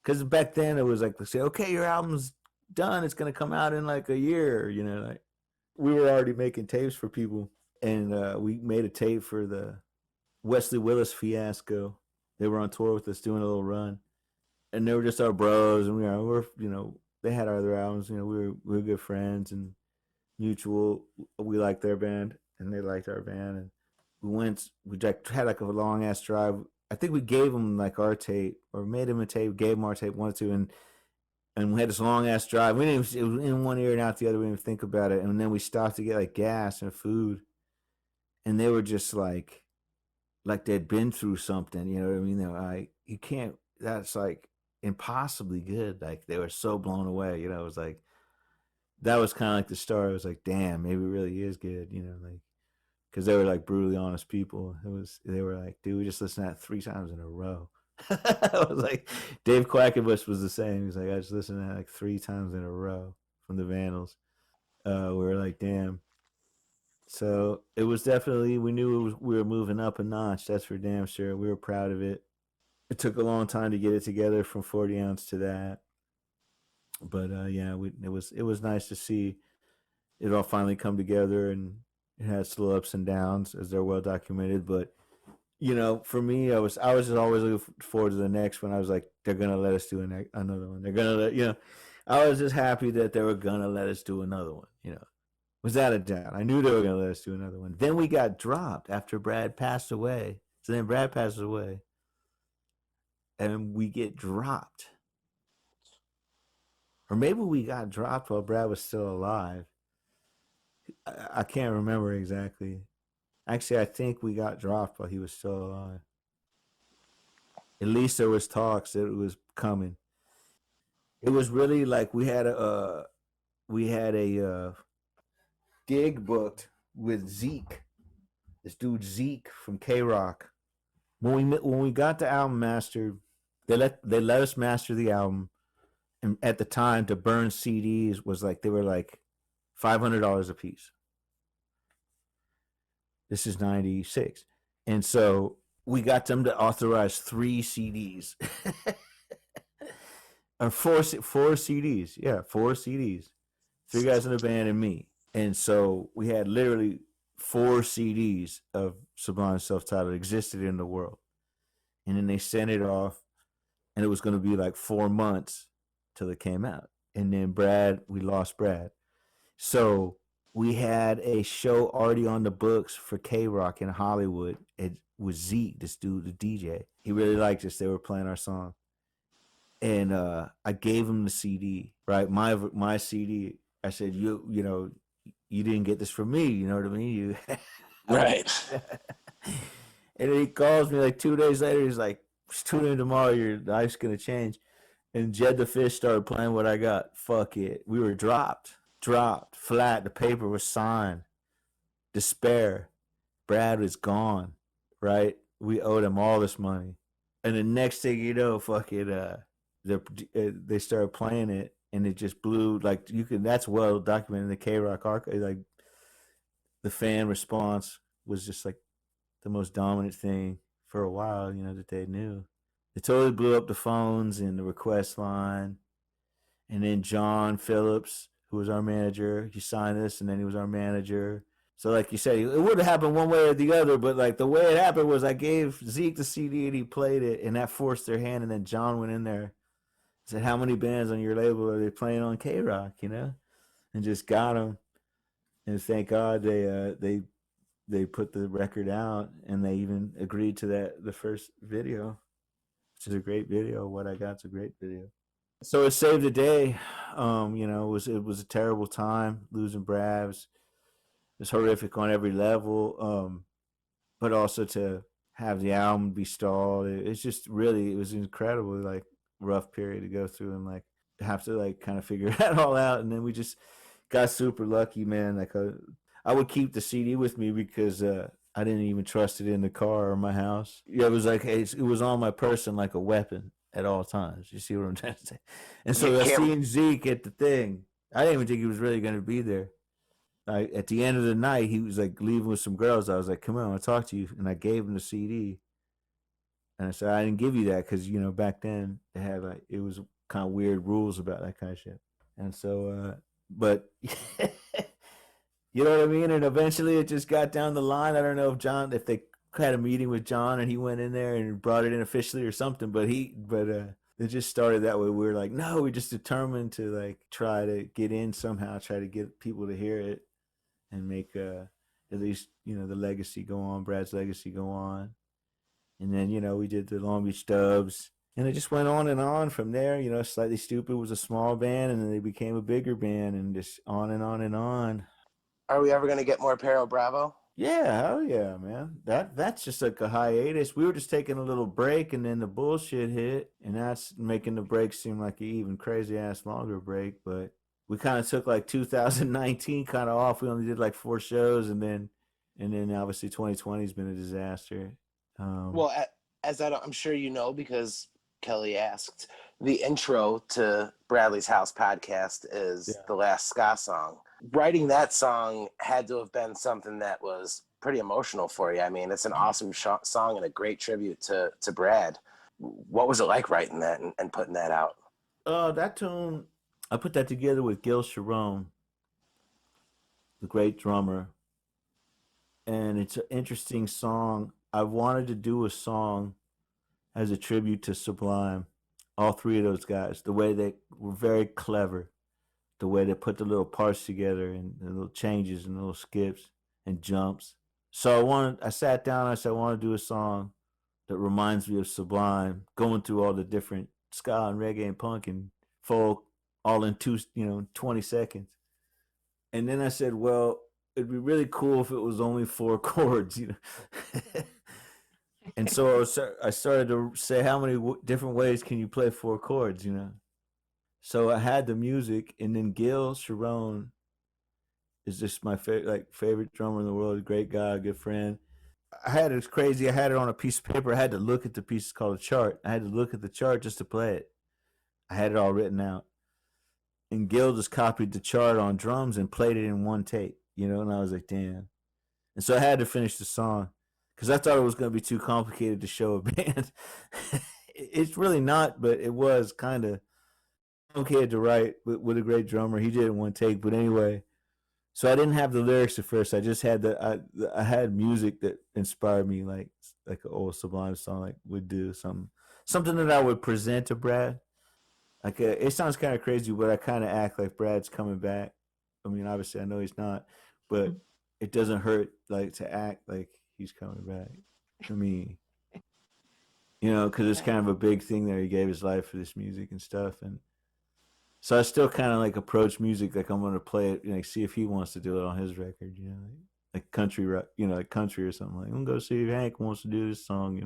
Because back then it was like, they say, okay, your album's done. It's going to come out in like a year. Like we were already making tapes for people. And we made a tape for the Wesley Willis fiasco. They were on tour with us doing a little run. And they were just our bros. And we were they had other albums, we were good friends and mutual. We liked their band and they liked our band, and we had like a long ass drive. I think we gave them like our tape, or made them a tape, gave them our tape, one or two, and we had this long ass drive. We didn't even, it was in one ear and out the other. We didn't even think about it. And then we stopped to get like gas and food, and they were just like they'd been through something. You know what I mean? They were like, you can't. That's like impossibly good. Like they were so blown away. It was like that was kind of like the start. It was like, damn, maybe it really is good. Like because they were like brutally honest people. They were like, dude, we just listened to that 3 times in a row. I was like, Dave Quackenbush was the same. He was like, I just listened to that like 3 times in a row from the Vandals. We were like, damn. So it was definitely, we knew we were moving up a notch. That's for damn sure. We were proud of it. It took a long time to get it together from 40 ounce to that, but yeah, it was nice to see it all finally come together, and it had slow ups and downs as they're well documented. But for me, I was just always looking forward to the next one. I was like, they're gonna let us do another one. They're gonna let I was just happy that they were gonna let us do another one. Without a doubt, I knew they were gonna let us do another one. Then we got dropped after Brad passed away. So then Brad passes away. And we get dropped. Or maybe we got dropped while Brad was still alive. I can't remember exactly. Actually, I think we got dropped while he was still alive. At least there was talks that it was coming. It was really like we had a gig booked with Zeke. This dude Zeke from K-Rock. When we got the album mastered, they let us master the album, and at the time to burn CDs was like, they were like $500 a piece. This is 96. And so we got them to authorize 3 CDs. Or four CDs. Yeah, 4 CDs. 3 guys in the band and me. And so we had literally 4 CDs of Sublime self-titled existed in the world. And then they sent it off, and it was going to be like 4 months till it came out. And then we lost Brad. So we had a show already on the books for K-Rock in Hollywood. It was Zeke, this dude, the DJ. He really liked us. They were playing our song. And I gave him the CD, right? My CD. I said, you know, you didn't get this from me. You know what I mean? Right. And he calls me like 2 days later. He's like, tune in tomorrow. Your life's going to change. And Jed the Fish started playing what I got. Fuck it. We were dropped, flat. The paper was signed. Despair. Brad was gone, right? We owed him all this money. And the next thing you know, they started playing it, and it just blew. Like, that's well documented in the K-Rock archive. Like, the fan response was just like the most dominant thing for a while, you know, that they knew. It totally blew up the phones and the request line. And then John Phillips, who was our manager, he signed us, and then he was our manager. So like you said, it would have happened one way or the other, but like the way it happened was I gave Zeke the CD and he played it, and that forced their hand. And then John went in there, said, "How many bands on your label are they playing on K-Rock?" You know, and just got them. And thank God they put the record out, and they even agreed to the first video, which is a great video. What I Got's a great video. So it saved the day. You know, it was a terrible time losing Brad. It was horrific on every level. But also to have the album be stalled, it's just really, it was incredibly like rough period to go through, and like have to like kind of figure that all out. And then we just got super lucky, man. Like I would keep the CD with me because I didn't even trust it in the car or my house. Yeah, it was like it was on my person like a weapon at all times. You see what I'm trying to say? And so I seen Zeke at the thing. I didn't even think he was really going to be there. At the end of the night, he was like leaving with some girls. I was like, "Come on, I want to talk to you." And I gave him the CD. And I said, "I didn't give you that because, you know, back then they had like, it was kind of weird rules about that kind of shit." And so, but you know what I mean? And eventually it just got down the line. I don't know if they had a meeting with John and he went in there and brought it in officially or something, but it just started that way. We were like, no, we just determined to like try to get in somehow, try to get people to hear it and make at least, you know, the legacy go on, Brad's legacy go on. And then, you know, we did the Long Beach Dubs, and it just went on from there. You know, Slightly Stupid was a small band, and then they became a bigger band, and just on and on and on. Are we ever going to get more Perro Bravo? Yeah, hell yeah, man. That's just like a hiatus. We were just taking a little break, and then the bullshit hit, and that's making the break seem like an even crazy ass longer break. But we kind of took like 2019 kind of off. We only did like 4 shows, and then obviously 2020 has been a disaster. Well, as I'm sure you know, because Kellie asked, the intro to Bradley's House podcast is The Last Ska Song. Writing that song had to have been something that was pretty emotional for you. I mean, it's an awesome song and a great tribute to Brad. What was it like writing that and putting that out? That tune, I put that together with Gil Sharon, the great drummer. And it's an interesting song. I wanted to do a song as a tribute to Sublime. All 3 of those guys, the way they were very clever, the way they put the little parts together and the little changes and little skips and jumps. So I sat down and I said, I want to do a song that reminds me of Sublime, going through all the different ska and reggae and punk and folk all in 20 seconds. And then I said, well, it'd be really cool if it was only 4 chords, you know. And so I started to say, how many different ways can you play 4 chords, you know? So I had the music, and then Gil Sharon is just my favorite drummer in the world, a great guy, a good friend. I had it on a piece of paper. I had to look at the piece. It's called a chart. I had to look at the chart just to play it. I had it all written out. And Gil just copied the chart on drums and played it in one take, and I was like, damn. And so I had to finish the song because I thought it was going to be too complicated to show a band. It's really not, but it was kind of complicated to write with a great drummer. He did it in one take, but anyway. So I didn't have the lyrics at first. I just had I had music that inspired me, like an old Sublime song, like would do something that I would present to Brad. Like it sounds kind of crazy, but I kind of act like Brad's coming back. I mean, obviously I know he's not, but it doesn't hurt like to act like he's coming back. I mean, because it's kind of a big thing there. He gave his life for this music and stuff, and so I still kind of like approach music like I'm gonna play it, see if he wants to do it on his record, like country rock, like country or something. Like I'm gonna go see if Hank wants to do this song,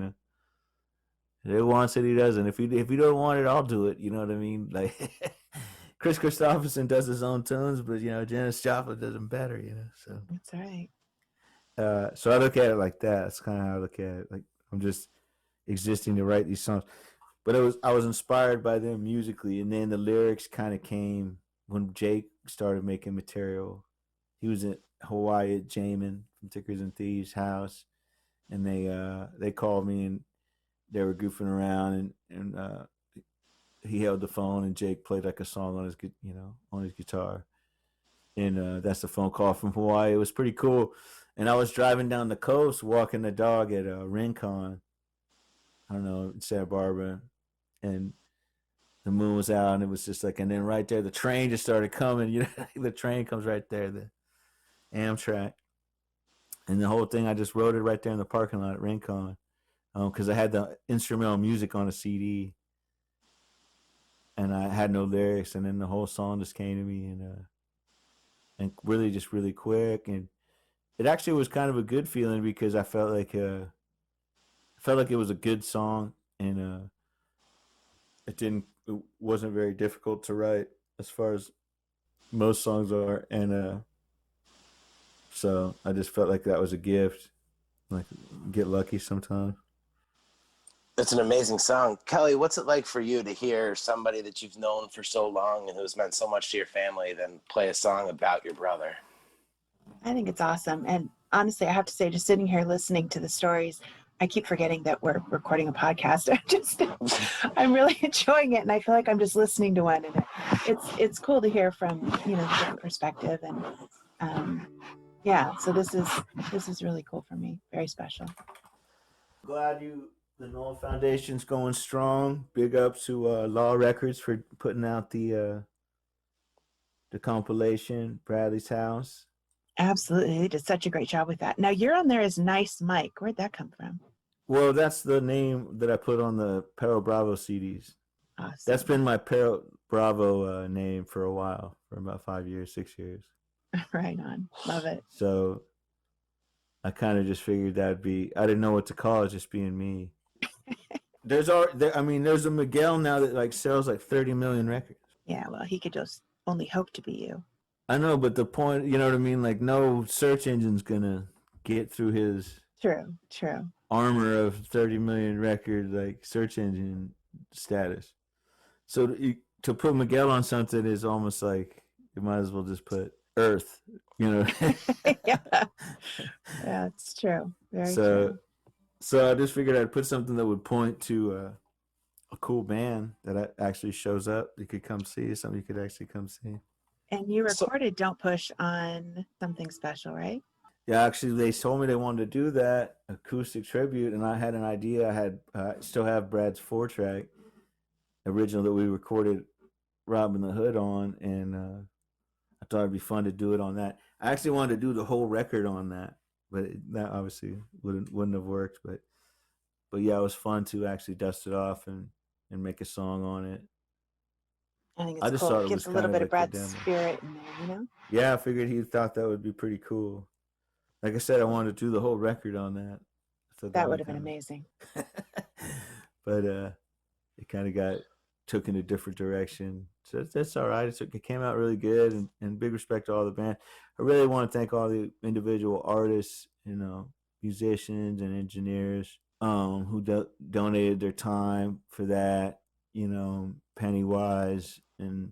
If he wants it, he doesn't. If he don't want it, I'll do it. You know what I mean? Like Chris Christopherson does his own tunes, but Janis Joplin does them better. So That's right. So I look at it like that. That's kind of how I look at it. Like I'm just existing to write these songs. But I was inspired by them musically, and then the lyrics kind of came when Jake started making material. He was in Hawaii at Jamin from Tickers and Thieves' house, and they called me and they were goofing around, and he held the phone and Jake played like a song on his on his guitar, and that's the phone call from Hawaii. It was pretty cool, and I was driving down the coast walking the dog at Rincon. I don't know, in Santa Barbara, and the moon was out, and it was just like, and then right there, the train just started coming. The train comes right there, the Amtrak, and the whole thing. I just wrote it right there in the parking lot at Rincon, because I had the instrumental music on a CD, and I had no lyrics, and then the whole song just came to me, and really just really quick, and it actually was kind of a good feeling because I felt like it was a good song, and it wasn't very difficult to write as far as most songs are, and so I just felt like that was a gift. Like get lucky sometimes. It's an amazing song. Kellie, what's it like for you to hear somebody that you've known for so long and who's meant so much to your family then play a song about your brother? I think it's awesome. And honestly, I have to say, just sitting here listening to the stories, I keep forgetting that we're recording a podcast. I'm really enjoying it, and I feel like I'm just listening to one. And it's cool to hear from the different perspective, and So this is really cool for me. Very special. Glad the Nowell Foundation's going strong. Big up to Law Records for putting out the compilation, Bradley's House. Absolutely. They did such a great job with that. Now you're on there as Nice Mike. Where'd that come from? Well, that's the name that I put on the Perro Bravo CDs. Awesome. That's been my Perro Bravo name for a while, for about 5 years, 6 years. Right on. Love it. So I kind of just figured I didn't know what to call it, just being me. There's a Miguel now that like sells like 30 million records. Yeah, well, he could just only hope to be you. I know, but the point, you know what I mean? Like no search engine's gonna get through his true armor of 30 million record like search engine status. So to put Miguel on something is almost like you might as well just put Earth, yeah, it's true. Very true. So I just figured I'd put something that would point to a cool band that actually shows up. You could come see, something you could actually come see. And you recorded Don't Push on Something Special, right? Yeah, actually, they told me they wanted to do that acoustic tribute, and I had an idea. I still have Brad's 4-track original that we recorded Robbin the Hood on, and I thought it'd be fun to do it on that. I actually wanted to do the whole record on that, but that obviously wouldn't have worked. But yeah, it was fun to actually dust it off and make a song on it. I think it's cool. It gives a little bit of Brad's spirit in there, Yeah, I figured he thought that would be pretty cool. Like I said, I wanted to do the whole record on that. That would have been amazing. But it kind of took in a different direction. So that's all right. It came out really good, and big respect to all the band. I really want to thank all the individual artists, musicians and engineers who donated their time for that, Pennywise and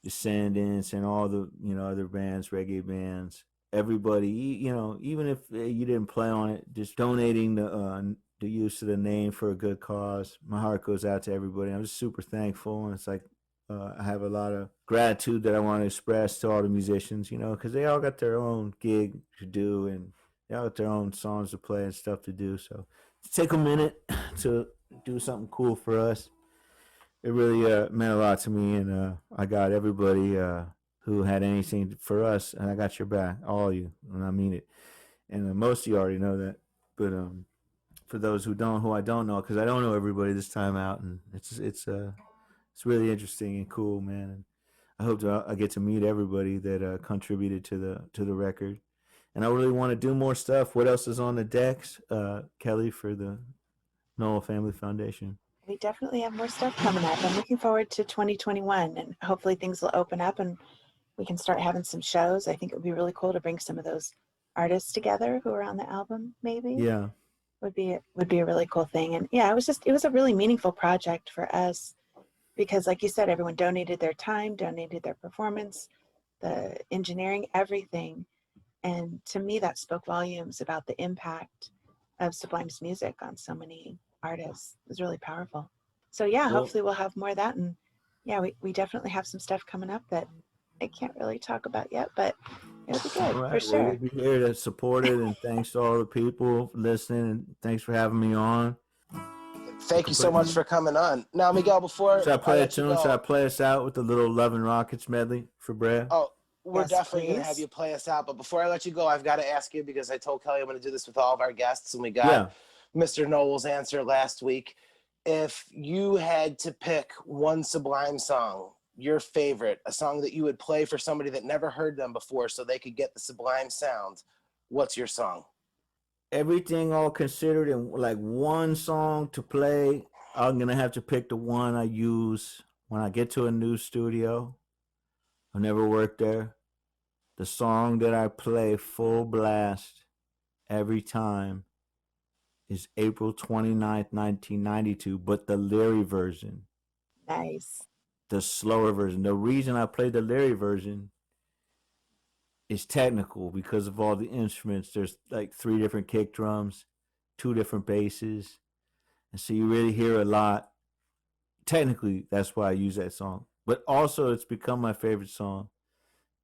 Descendants, and all the other bands, reggae bands. Everybody, even if you didn't play on it, just donating the use of the name for a good cause. My heart goes out to everybody. I'm just super thankful, and it's like I have a lot of gratitude that I want to express to all the musicians, because they all got their own gig to do, and they all got their own songs to play and stuff to do. So take a minute to do something cool for us. It really meant a lot to me, and I got everybody who had anything for us, and I got your back, all of you, and I mean it. And most of you already know that, but for those who I don't know, because I don't know everybody this time out, and it's really interesting and cool, man. And I hope I get to meet everybody that contributed to the record, and I really want to do more stuff. What else is on the decks, Kelly, for the Nowell Family Foundation? We definitely have more stuff coming up. I'm looking forward to 2021, and hopefully things will open up and we can start having some shows. I think it would be really cool to bring some of those artists together who are on the album. Maybe would be a really cool thing. And yeah, it was a really meaningful project for us because, like you said, everyone donated their time, donated their performance, the engineering, everything. And to me, that spoke volumes about the impact of Sublime's music on so many artists. It was really powerful. So yeah, hopefully we'll have more of that. And yeah, we definitely have some stuff coming up that I can't really talk about yet, but it'll be good for sure. We'll be here to support it, and thanks to all the people listening, and thanks for having me on. Thank you so much for coming on. Now, Miguel, before should I play a tune? Should I play us out with a little Love and Rockets medley for Brea? Oh, we're definitely going to have you play us out. But before I let you go, I've got to ask you, because I told Kelly I'm going to do this with all of our guests, and we got Mr. Nowell's answer last week. If you had to pick one Sublime song, your favorite, a song that you would play for somebody that never heard them before so they could get the Sublime sound, what's your song? Everything all considered, and like one song to play, I'm going to have to pick the one I use when I get to a new studio. I've never worked there. The song that I play full blast every time is April 29th, 1992, but the Leary version. Nice. The slower version. The reason I play the Leary version is technical because of all the instruments. There's like 3 different kick drums, 2 different basses, and so you really hear a lot. Technically, that's why I use that song. But also, it's become my favorite song.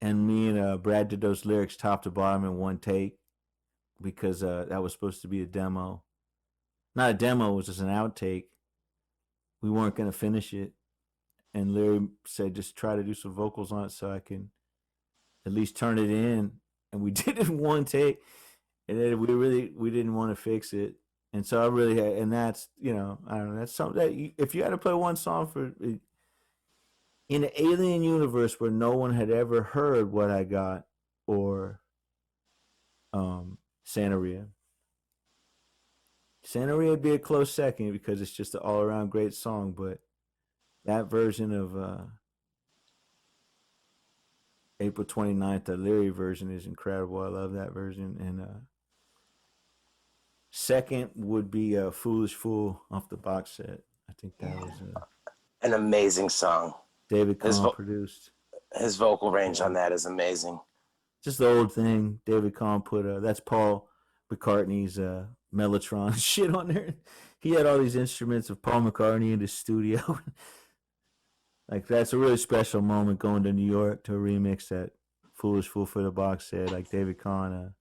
And me and Brad did those lyrics top to bottom in one take because that was supposed to be a demo. Not a demo, it was just an outtake. We weren't going to finish it. And Larry said, just try to do some vocals on it so I can at least turn it in. And we did it in one take. And then we didn't want to fix it. And so I really had, and that's, I don't know, that's something that if you had to play one song for, in an alien universe where no one had ever heard What I Got or Santeria. Santeria would be a close second because it's just an all-around great song, but that version of April 29th, the Leary version, is incredible. I love that version. And second would be Foolish Fool off the box set. I think that was an amazing song. David Kahn produced. His vocal range on that is amazing. Just the old thing. David Kahn put that's Paul McCartney's Mellotron shit on there. He had all these instruments of Paul McCartney in his studio. Like, that's a really special moment going to New York to remix that Foolish Fool for the box set. Like, David Kahn,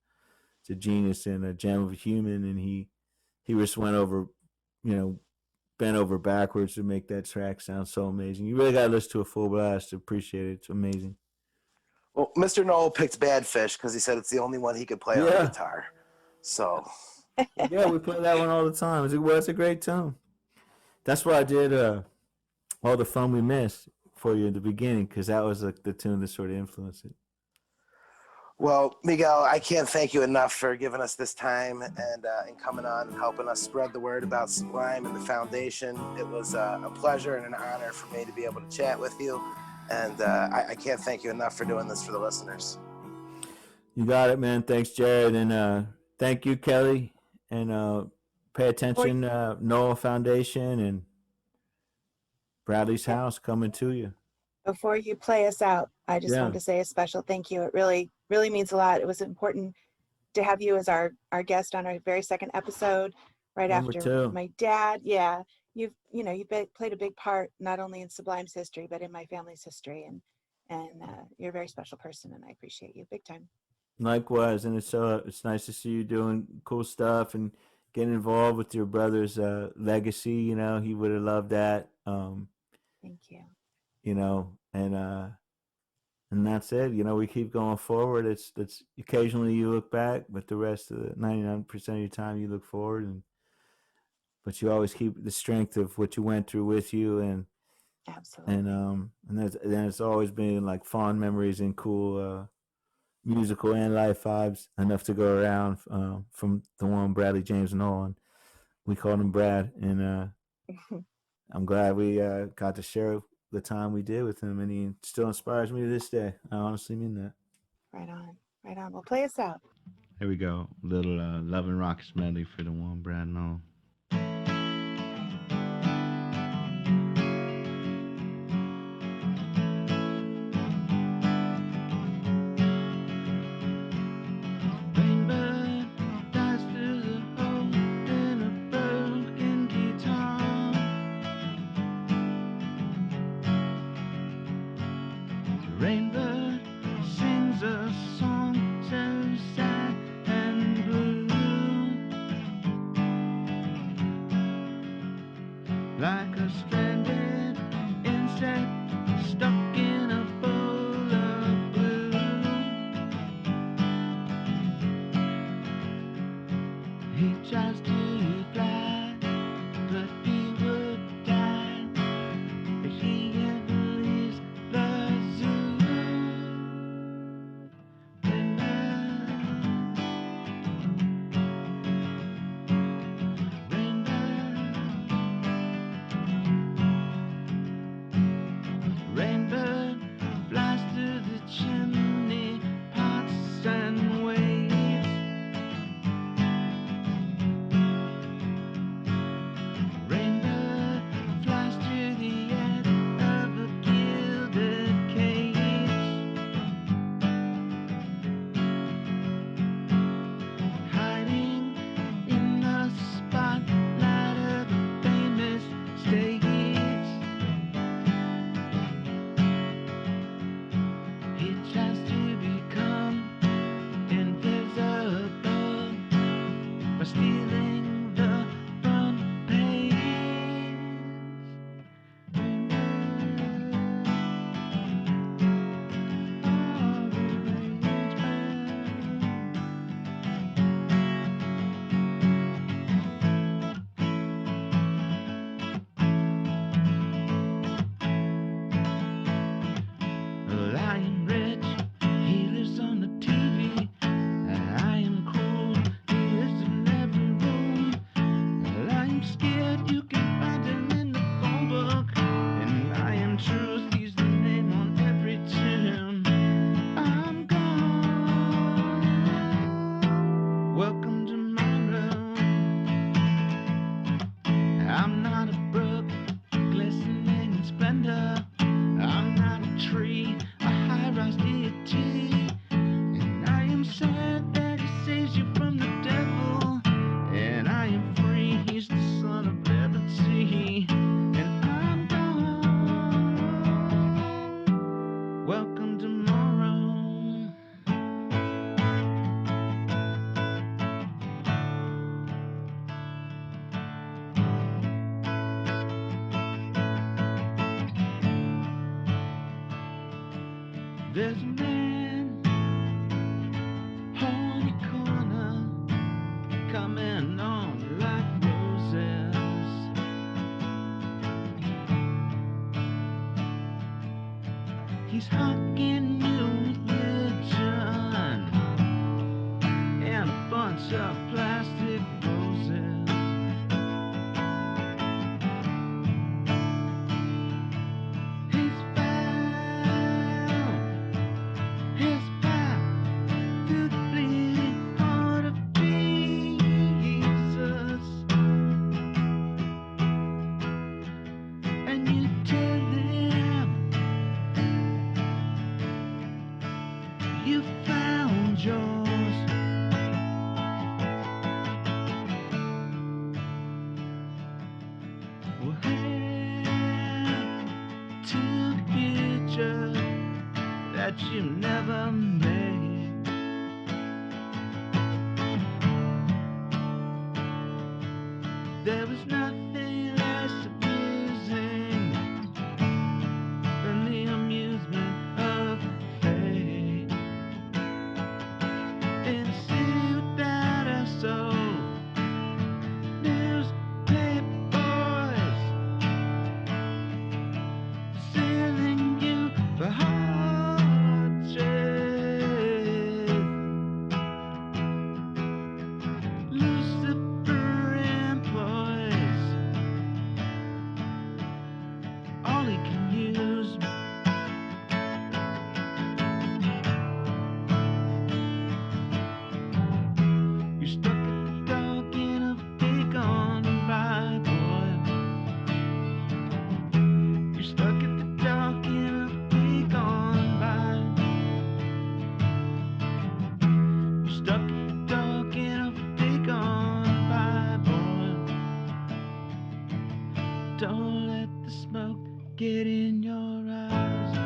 it's a genius and a gem of a human, and he just went over, bent over backwards to make that track sound so amazing. You really got to listen to a full blast to appreciate it. It's amazing. Well, Mr. Nowell picked Bad Fish because he said it's the only one he could play on the guitar. So. Yeah, we play that one all the time. It's a great tune. That's why I did All the Fun We Missed for you in the beginning, because that was the tune that sort of influenced it. Well, Miguel, I can't thank you enough for giving us this time and coming on and helping us spread the word about Sublime and the foundation. It was a pleasure and an honor for me to be able to chat with you. And I can't thank you enough for doing this for the listeners. You got it, man. Thanks, Jarett. And thank you, Kelly. And pay attention, Nowell Foundation and Bradley's House coming to you. Before you play us out, I just Yeah. want to say a special thank you. It really, really means a lot. It was important to have you as our guest on our very second episode, right Number after 2. my dad. Yeah, you've played a big part not only in Sublime's history but in my family's history, and you're a very special person, and I appreciate you big time. Likewise, and it's nice to see you doing cool stuff and getting involved with your brother's legacy. You know, he would have loved that. Thank you. You know, and that's it. You know, we keep going forward. It's occasionally you look back, but the rest of the 99% of your time you look forward, but you always keep the strength of what you went through with you, and Absolutely. and it's always been like fond memories and cool musical and life vibes enough to go around from the one Bradley James Nowell, and we called him Brad, and I'm glad we got to share the time we did with him, and he still inspires me to this day. I honestly mean that. Right on. Right on. Well, play us out. Here we go. Little Love and Rockets medley for the one Brad Nowell. Rainbird sings a song so sad and blue, like a stranded insect stuck in a bowl of glue. He tries to fly, but he would die if he ever leaves the zoo. Rainbird flies through the chimney pots and waves. Rainbird flies through the edge of a gilded cage, hiding in the spotlight of a famous stage. He tries to become invisible by stealing the front page. Well, I am rich, he lives on the TV. I am cool, he lives in every room. Well, I am scared, you can find him in the phone book. And I am truth, he's the name on every tune. I'm gone, welcome tomorrow. I'm not a brook, glistening in splendor. I'm not a tree, a high-rise deity. And I am sad that he saves you from the devil. And I am free, he's the son of liberty. And I'm gone, welcome tomorrow. There's a man on your corner, coming on like roses. He's hugging you with religion and a bunch of plastic roses. He's found his path through the bleeding heart of Jesus. And you tell him and yours. Will head to the future that you never made. There was nothing less amusing than the amusement of fate. In a city without a soul, newspaper boys selling you the hard truth. Lucifer employs all he can use. You're stuck at the dog in a big on Bible. You're stuck at the dog in a big on Bible. You're stuck at the dog in a big on Bible. Don't let the smoke get in your eyes.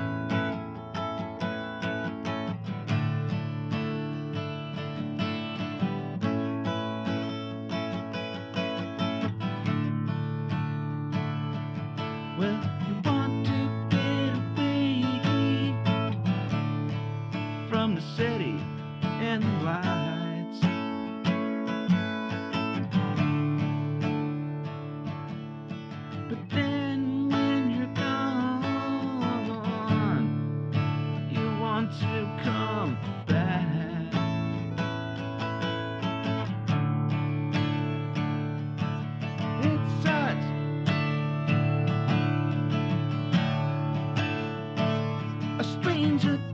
Well, you want to get away from the city and the lights. But then when you're gone, you want to come back. It's such a strange addiction.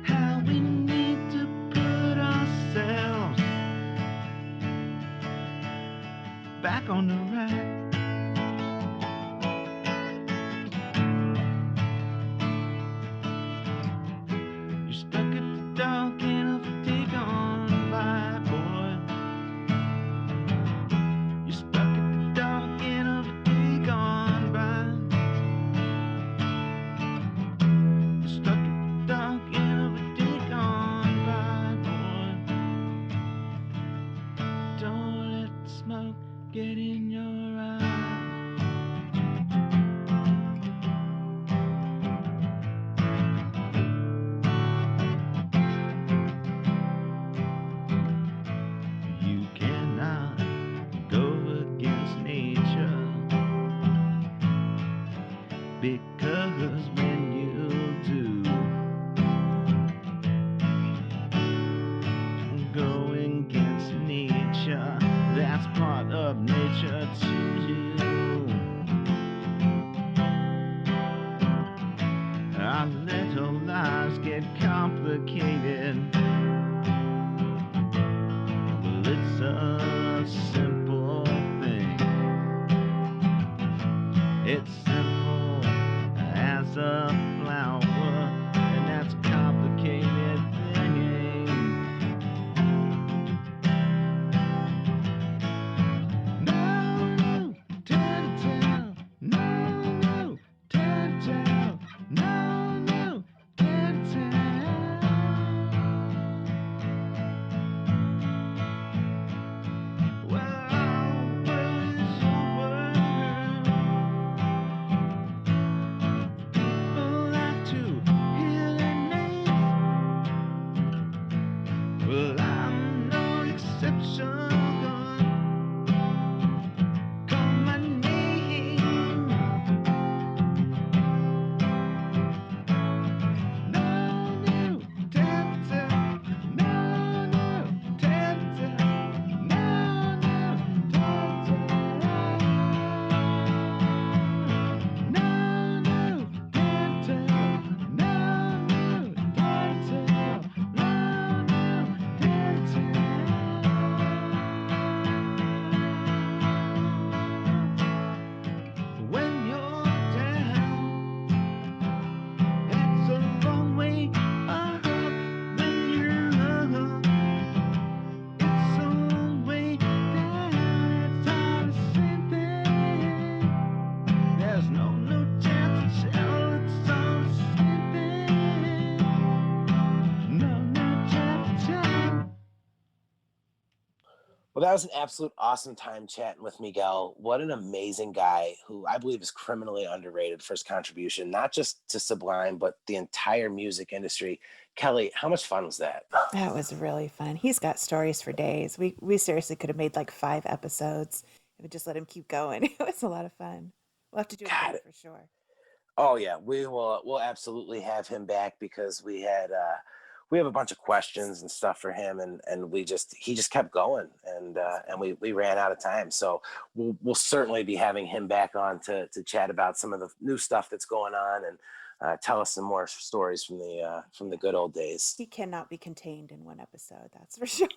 How we need to put ourselves back on the rack. You're stuck at the dog in a fatigue on Bible. You're stuck at the dog in a fatigue on Bible. You're stuck at the dog in a fatigue on Bible. Don't let the smoke get in your eyes. You cannot go against nature, because when you do, going against nature, that's part of nature too. Our little lives get complicated. Well, it's a simple thing. It's simple as a flower, and that's a complicated thing. No, ta-ta, no, ta-ta, no, ta-ta. Well, that was an absolute awesome time chatting with Miguel. What an amazing guy who I believe is criminally underrated for his contribution, not just to Sublime, but the entire music industry. Kellie, how much fun was that? That was really fun. He's got stories for days. We seriously could have made like 5 episodes if we just let him keep going. It was a lot of fun. We'll have to do it God, again for sure. oh yeah, we'll absolutely have him back because we have a bunch of questions and stuff for him, and he just kept going, and we ran out of time. So we'll certainly be having him back on to chat about some of the new stuff that's going on, and tell us some more stories from the good old days. He cannot be contained in one episode, that's for sure.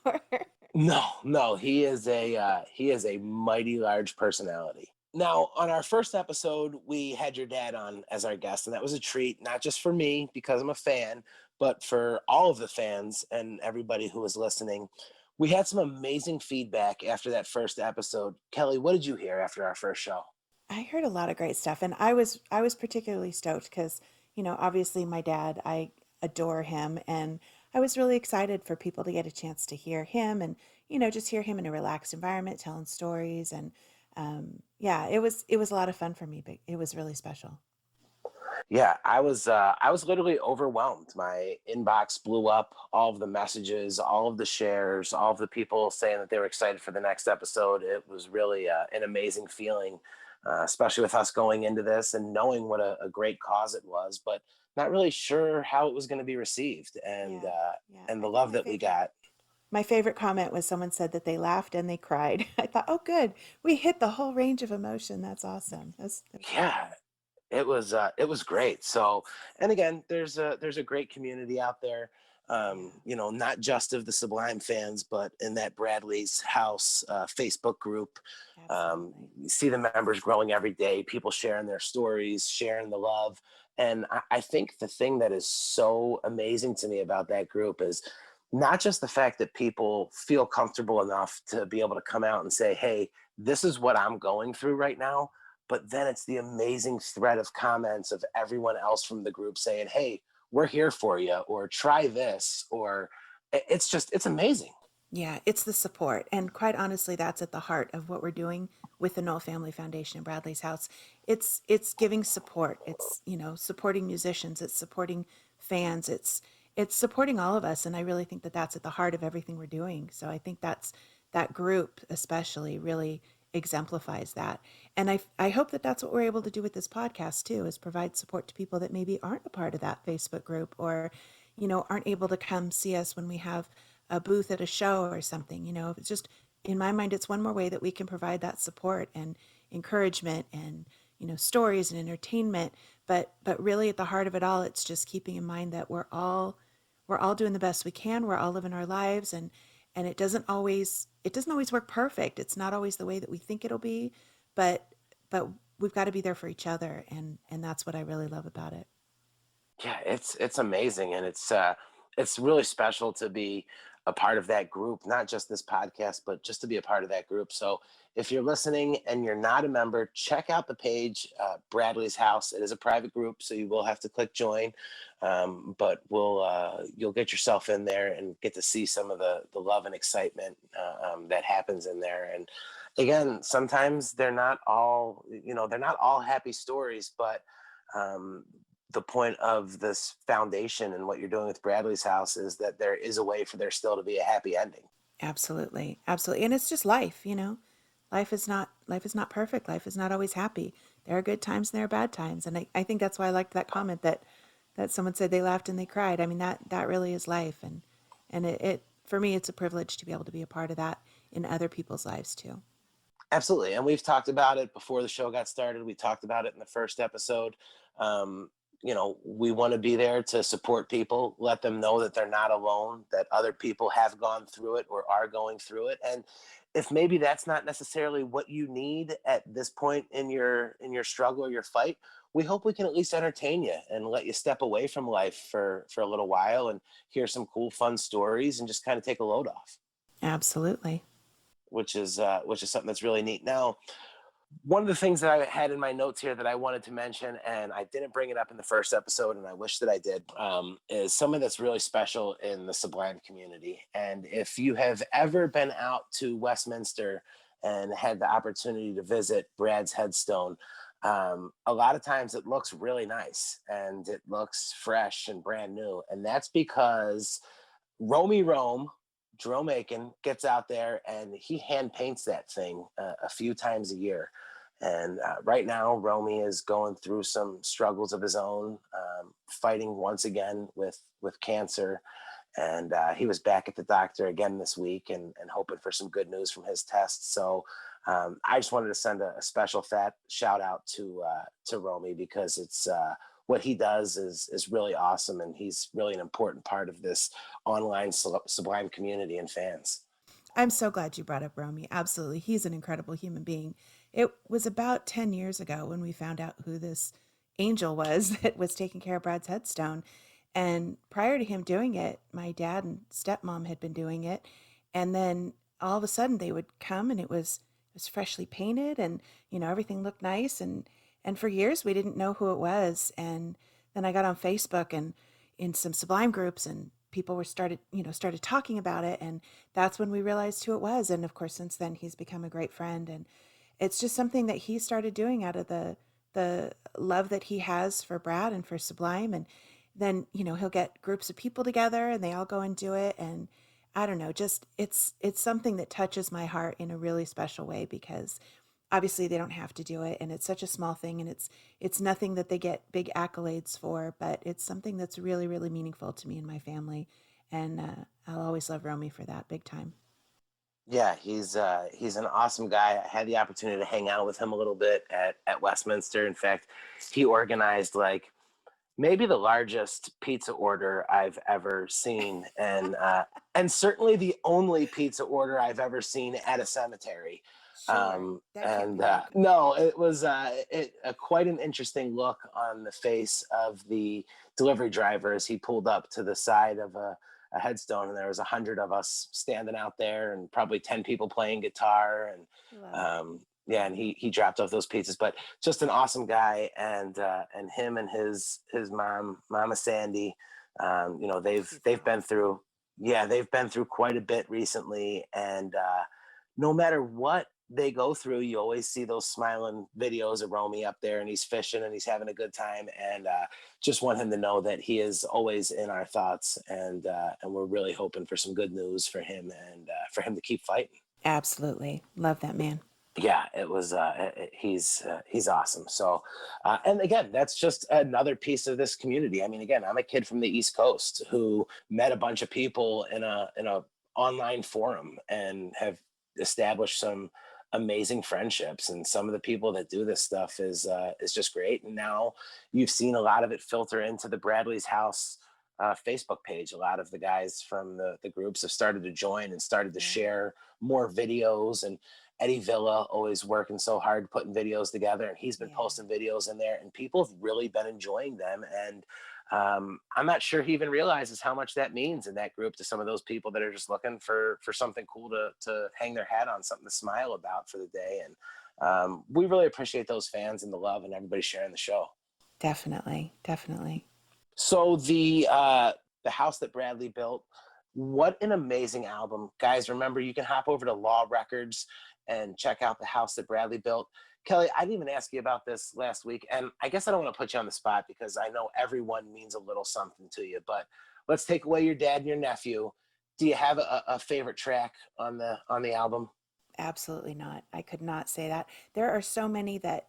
No, he is a mighty large personality. Now, on our first episode, we had your dad on as our guest, and that was a treat, not just for me because I'm a fan, but for all of the fans and everybody who was listening. We had some amazing feedback after that first episode. Kellie, what did you hear after our first show? I heard a lot of great stuff, and I was particularly stoked because, obviously my dad, I adore him, and I was really excited for people to get a chance to hear him and, just hear him in a relaxed environment telling stories. And yeah, it was a lot of fun for me, but it was really special. Yeah, I was literally overwhelmed. My inbox blew up, all of the messages, all of the shares, all of the people saying that they were excited for the next episode. It was really an amazing feeling, especially with us going into this and knowing what a great cause it was, but not really sure how it was going to be received, and Yeah, uh, yeah. and I the think love that we got. my favorite comment was someone said that they laughed and they cried. I thought, oh, good, we hit the whole range of emotion. That's awesome. That's really Yeah, fun. it was great. So, and again, there's a great community out there. Yeah, Not just of the Sublime fans, but in that Bradley's House Facebook group. absolutely. You see the members growing every day, people sharing their stories, sharing the love. And I think the thing that is so amazing to me about that group is not just the fact that people feel comfortable enough to be able to come out and say, hey, this is what I'm going through right now, but then it's the amazing thread of comments of everyone else from the group saying, hey, we're here for you, or try this, or it's amazing. Yeah, it's the support. And quite honestly, that's at the heart of what we're doing with the Knoll Family Foundation in Bradley's House. It's giving support. It's, supporting musicians, it's supporting fans, it's supporting all of us, and I really think that that's at the heart of everything we're doing. So I think that group especially really exemplifies that. And I hope that that's what we're able to do with this podcast too, is provide support to people that maybe aren't a part of that Facebook group, or aren't able to come see us when we have a booth at a show or something. It's just, in my mind, it's one more way that we can provide that support and encouragement and, stories and entertainment. But really at the heart of it all, it's just keeping in mind that we're all doing the best we can. We're all living our lives, and it doesn't always work perfect. It's not always the way that we think it'll be, but we've got to be there for each other, and that's what I really love about it. Yeah, it's amazing, and it's really special to be a part of that group, not just this podcast, but just to be a part of that group. So if you're listening and you're not a member, check out the page, Bradley's House. It is a private group, so you will have to click join, but you'll get yourself in there and get to see some of the love and excitement that happens in there. And again, sometimes they're not all happy stories, but um, the point of this foundation and what you're doing with Bradley's House is that there is a way for there still to be a happy ending. Absolutely, absolutely, and it's just life. Life is not perfect. Life is not always happy. There are good times and there are bad times, and I think that's why I liked that comment that someone said they laughed and they cried. I mean, that really is life, and it for me, it's a privilege to be able to be a part of that in other people's lives too. Absolutely. And we've talked about it before the show got started. We talked about it in the first episode. Um, we want to be there to support people, let them know that they're not alone, that other people have gone through it or are going through it. And if maybe that's not necessarily what you need at this point in your struggle or your fight, we hope we can at least entertain you and let you step away from life for a little while and hear some cool, fun stories and just kind of take a load off, Absolutely. which is something that's really neat. Now, One of the things that I had in my notes here that I wanted to mention, and I didn't bring it up in the first episode, and I wish that I did, is someone that's really special in the Sublime community. And if you have ever been out to Westminster and had the opportunity to visit Brad's headstone, a lot of times it looks really nice and it looks fresh and brand new. And that's because Romy Rome, Jerome Aiken, gets out there and he hand paints that thing a few times a year. And right now, Romy is going through some struggles of his own, fighting once again with cancer. And he was back at the doctor again this week and hoping for some good news from his tests. So I just wanted to send a special fat shout out to Romy, because it's what he does is really awesome. And he's really an important part of this online Sublime community and fans. I'm so glad you brought up Romy. Absolutely. He's an incredible human being. It was about 10 years ago when we found out who this angel was that was taking care of Brad's headstone. And prior to him doing it, my dad and stepmom had been doing it. And then all of a sudden they would come and it was freshly painted and, everything looked nice. And for years we didn't know who it was. And then I got on Facebook and in some Sublime groups, and people started talking about it, and that's when we realized who it was. And of course, since then he's become a great friend, and it's just something that he started doing out of the love that he has for Brad and for Sublime. And then he'll get groups of people together and they all go and do it. And I don't know, just it's something that touches my heart in a really special way, because obviously they don't have to do it, and it's such a small thing, and it's nothing that they get big accolades for, but it's something that's really, really meaningful to me and my family. And I'll always love Romy for that, big time. Yeah, he's an awesome guy. I had the opportunity to hang out with him a little bit at Westminster. In fact, he organized like maybe the largest pizza order I've ever seen, and certainly the only pizza order I've ever seen at a cemetery. Sure, No, it was quite an interesting look on the face of the delivery driver as he pulled up to the side of a headstone, and there was 100 of us standing out there, and probably 10 people playing guitar, and yeah, and he dropped off those pizzas. But just an awesome guy, and him and his Mama Sandy, they've been through quite a bit recently, and no matter what they go through, you always see those smiling videos of Romy up there, and he's fishing and he's having a good time. And just want him to know that he is always in our thoughts, and we're really hoping for some good news for him, and for him to keep fighting. Absolutely. Love that man. Yeah, it was, he's awesome. So, and again, that's just another piece of this community. I mean, again, I'm a kid from the East Coast who met a bunch of people in a online forum and have established some amazing friendships. And some of the people that do this stuff is just great. And now you've seen a lot of it filter into the Bradley's House Facebook page. A lot of the guys from the groups have started to join and started to share more videos. And Eddie Villa always working so hard putting videos together, and he's been posting videos in there, and people have really been enjoying them. And I'm not sure he even realizes how much that means in that group to some of those people that are just looking for something cool to hang their hat on, something to smile about for the day. And we really appreciate those fans and the love and everybody sharing the show. Definitely. So the house that Bradley built, what an amazing album. Guys, remember, you can hop over to Law Records and check out The House That Bradley Built. Kelly, I didn't even ask you about this last week, and I guess I don't want to put you on the spot because I know everyone means a little something to you, but let's take away your dad and your nephew. Do you have a favorite track on the album? Absolutely not. I could not say that. There are so many that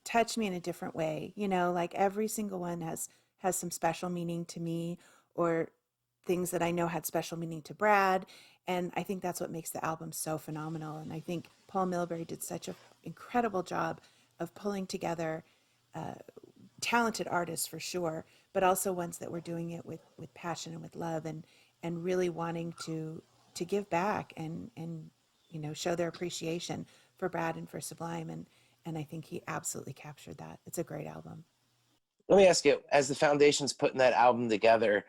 touch me in a different way. Like every single one has some special meaning to me, or things that I know had special meaning to Brad. And I think that's what makes the album so phenomenal. And I think Paul Milbury did such an incredible job of pulling together talented artists for sure, but also ones that were doing it with passion and with love, and really wanting to give back and show their appreciation for Brad and for Sublime. And I think he absolutely captured that. It's a great album. Let me ask you, as the Foundation's putting that album together,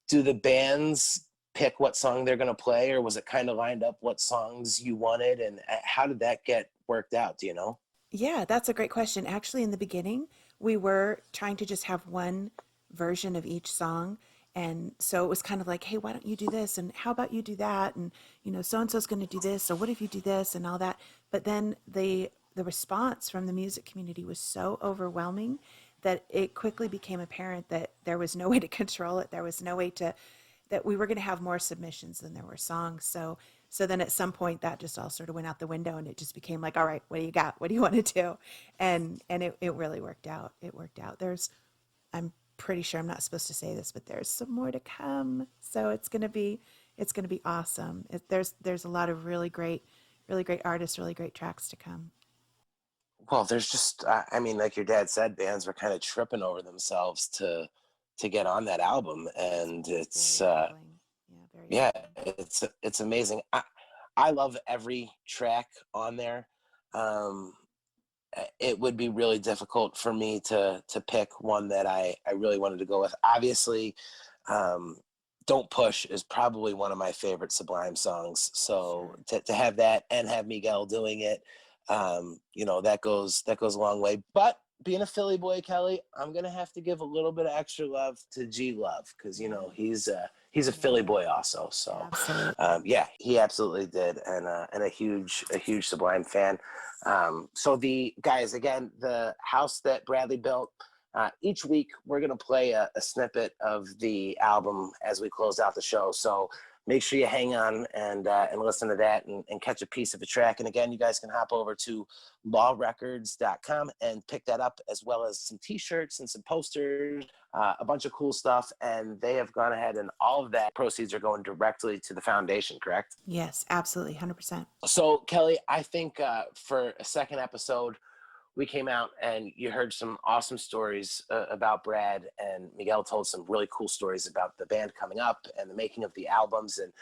do the bands pick what song they're going to play, or was it kind of lined up what songs you wanted, and how did that get worked out? Do you know? Yeah, that's a great question. Actually, in the beginning, we were trying to just have one version of each song. And so it was kind of like, hey, why don't you do this? And how about you do that? And, so and so's going to do this. So what if you do this and all that? But then the response from the music community was so overwhelming that it quickly became apparent that there was no way to control it. There was no way that we were going to have more submissions than there were songs. So then at some point that just all sort of went out the window, and it just became like, all right, what do you got? What do you want to do? And it really worked out. It worked out. I'm pretty sure I'm not supposed to say this, but there's some more to come. So it's going to be awesome. There's a lot of really great artists, really great tracks to come. Well, there's just, I mean, like your dad said, bands were kind of tripping over themselves to get on that album, and it's Very it's amazing. I love every track on there. It would be really difficult for me to pick one that I really wanted to go with. Obviously, Don't Push is probably one of my favorite Sublime songs. So to have that and have Miguel doing it, that goes a long way. But being a Philly boy, Kelly, I'm gonna have to give a little bit of extra love to G Love, because he's a Philly boy also. So he absolutely did, and a huge Sublime fan. So the guys, again, the house that Bradley built. Each week we're gonna play a snippet of the album as we close out the show. So make sure you hang on and listen to that and catch a piece of a track. And again, you guys can hop over to lawrecords.com and pick that up, as well as some t-shirts and some posters, a bunch of cool stuff. And they have gone ahead, and all of that proceeds are going directly to the foundation, correct? Yes, absolutely. 100%. So Kelly, I think for a second episode, we came out and you heard some awesome stories about Brad, and Miguel told some really cool stories about the band coming up and the making of the albums, and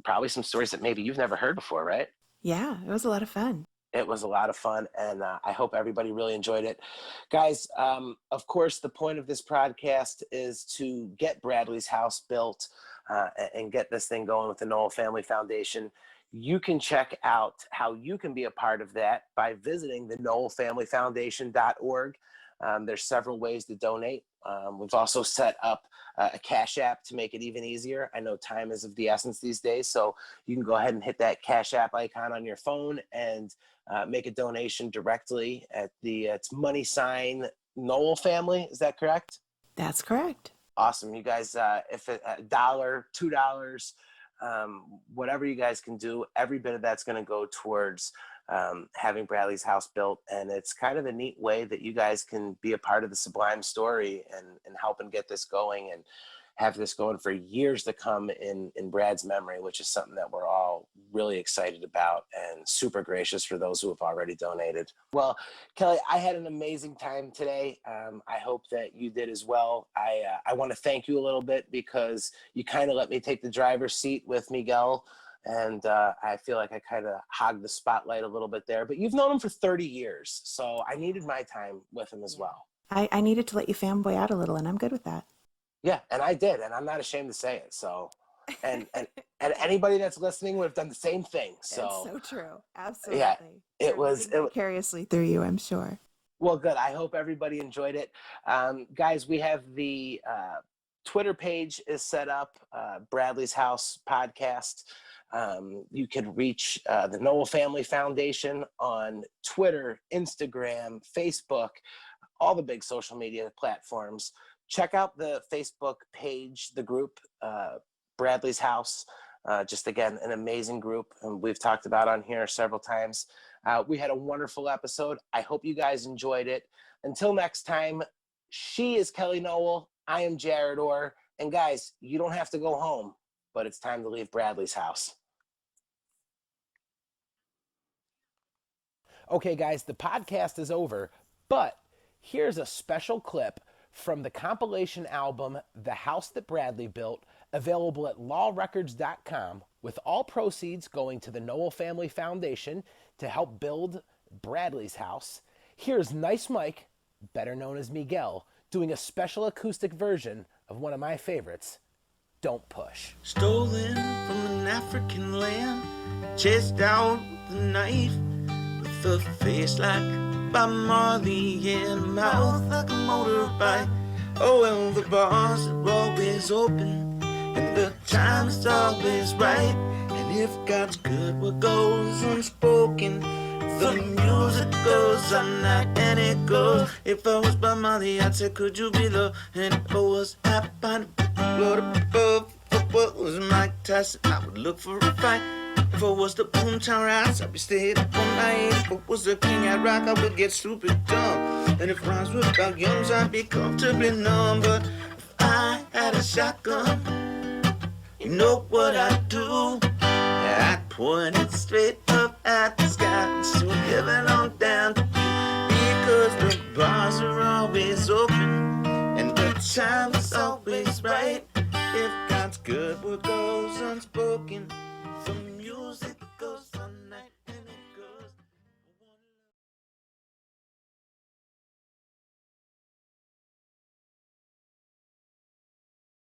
probably some stories that maybe you've never heard before, right? Yeah, it was a lot of fun. It was a lot of fun, and I hope everybody really enjoyed it. Guys, of course, the point of this podcast is to get Bradley's house built and get this thing going with the Nowell Family Foundation. You can check out how you can be a part of that by visiting the nowellfamilyfoundation.org. There's several ways to donate. We've also set up a Cash App to make it even easier. I know time is of the essence these days, so you can go ahead and hit that Cash App icon on your phone and make a donation directly at it's money sign Nowell Family. Is that correct? That's correct. Awesome. You guys, if $1, $2, whatever you guys can do, every bit of that's going to go towards having Bradley's house built. And it's kind of a neat way that you guys can be a part of the Sublime story and helping get this going and have this going for years to come in Brad's memory, which is something that we're all really excited about, and super gracious for those who have already donated. Well, Kelly, I had an amazing time today. I hope that you did as well. I want to thank you a little bit because you kind of let me take the driver's seat with Miguel, and I feel like I kind of hogged the spotlight a little bit there, but you've known him for 30 years, so I needed my time with him as well. I needed to let you fanboy out a little, and I'm good with that. Yeah, and I did, and I'm not ashamed to say it. So, and anybody that's listening would have done the same thing. So, it's so true. Absolutely. Yeah, it was vicariously through you, I'm sure. Well, good. I hope everybody enjoyed it. Guys, we have the Twitter page is set up, Bradley's House Podcast. You can reach the Nowell Family Foundation on Twitter, Instagram, Facebook, all the big social media platforms. Check out the Facebook page, the group, Bradley's House. Just, again, an amazing group, and we've talked about on here several times. We had a wonderful episode. I hope you guys enjoyed it. Until next time, she is Kellie Nowell. I am Jarett Orr. And, guys, you don't have to go home, but it's time to leave Bradley's house. Okay, guys, the podcast is over, but here's a special clip from the compilation album, The House That Bradley Built, available at lawrecords.com, with all proceeds going to the Nowell Family Foundation to help build Bradley's house. Here's Nice Mike, better known as Miguel, doing a special acoustic version of one of my favorites, Don't Push. Stolen from an African land, chased out the knife with with a face like Bob Marley and a mouth like a motorbike. Oh well, the bars are always open and the time is always right. And if God's good, what goes unspoken, the music goes on night and it goes. If I was Bob Marley, I'd say, could you be love? And if I was happy, blood above. If I was Mike Tyson, I would look for a fight. If I was the Boomtown Rats, I'd be staying up all night. If I was the king I'd rock, I would get stupid dumb. And if rhymes were about youngs, I'd be comfortably numb. But if I had a shotgun, you know what I'd do? I'd point it straight up at the sky and so heaven on down to you. Because the bars are always open and the time is always right. If God's good, what goes unspoken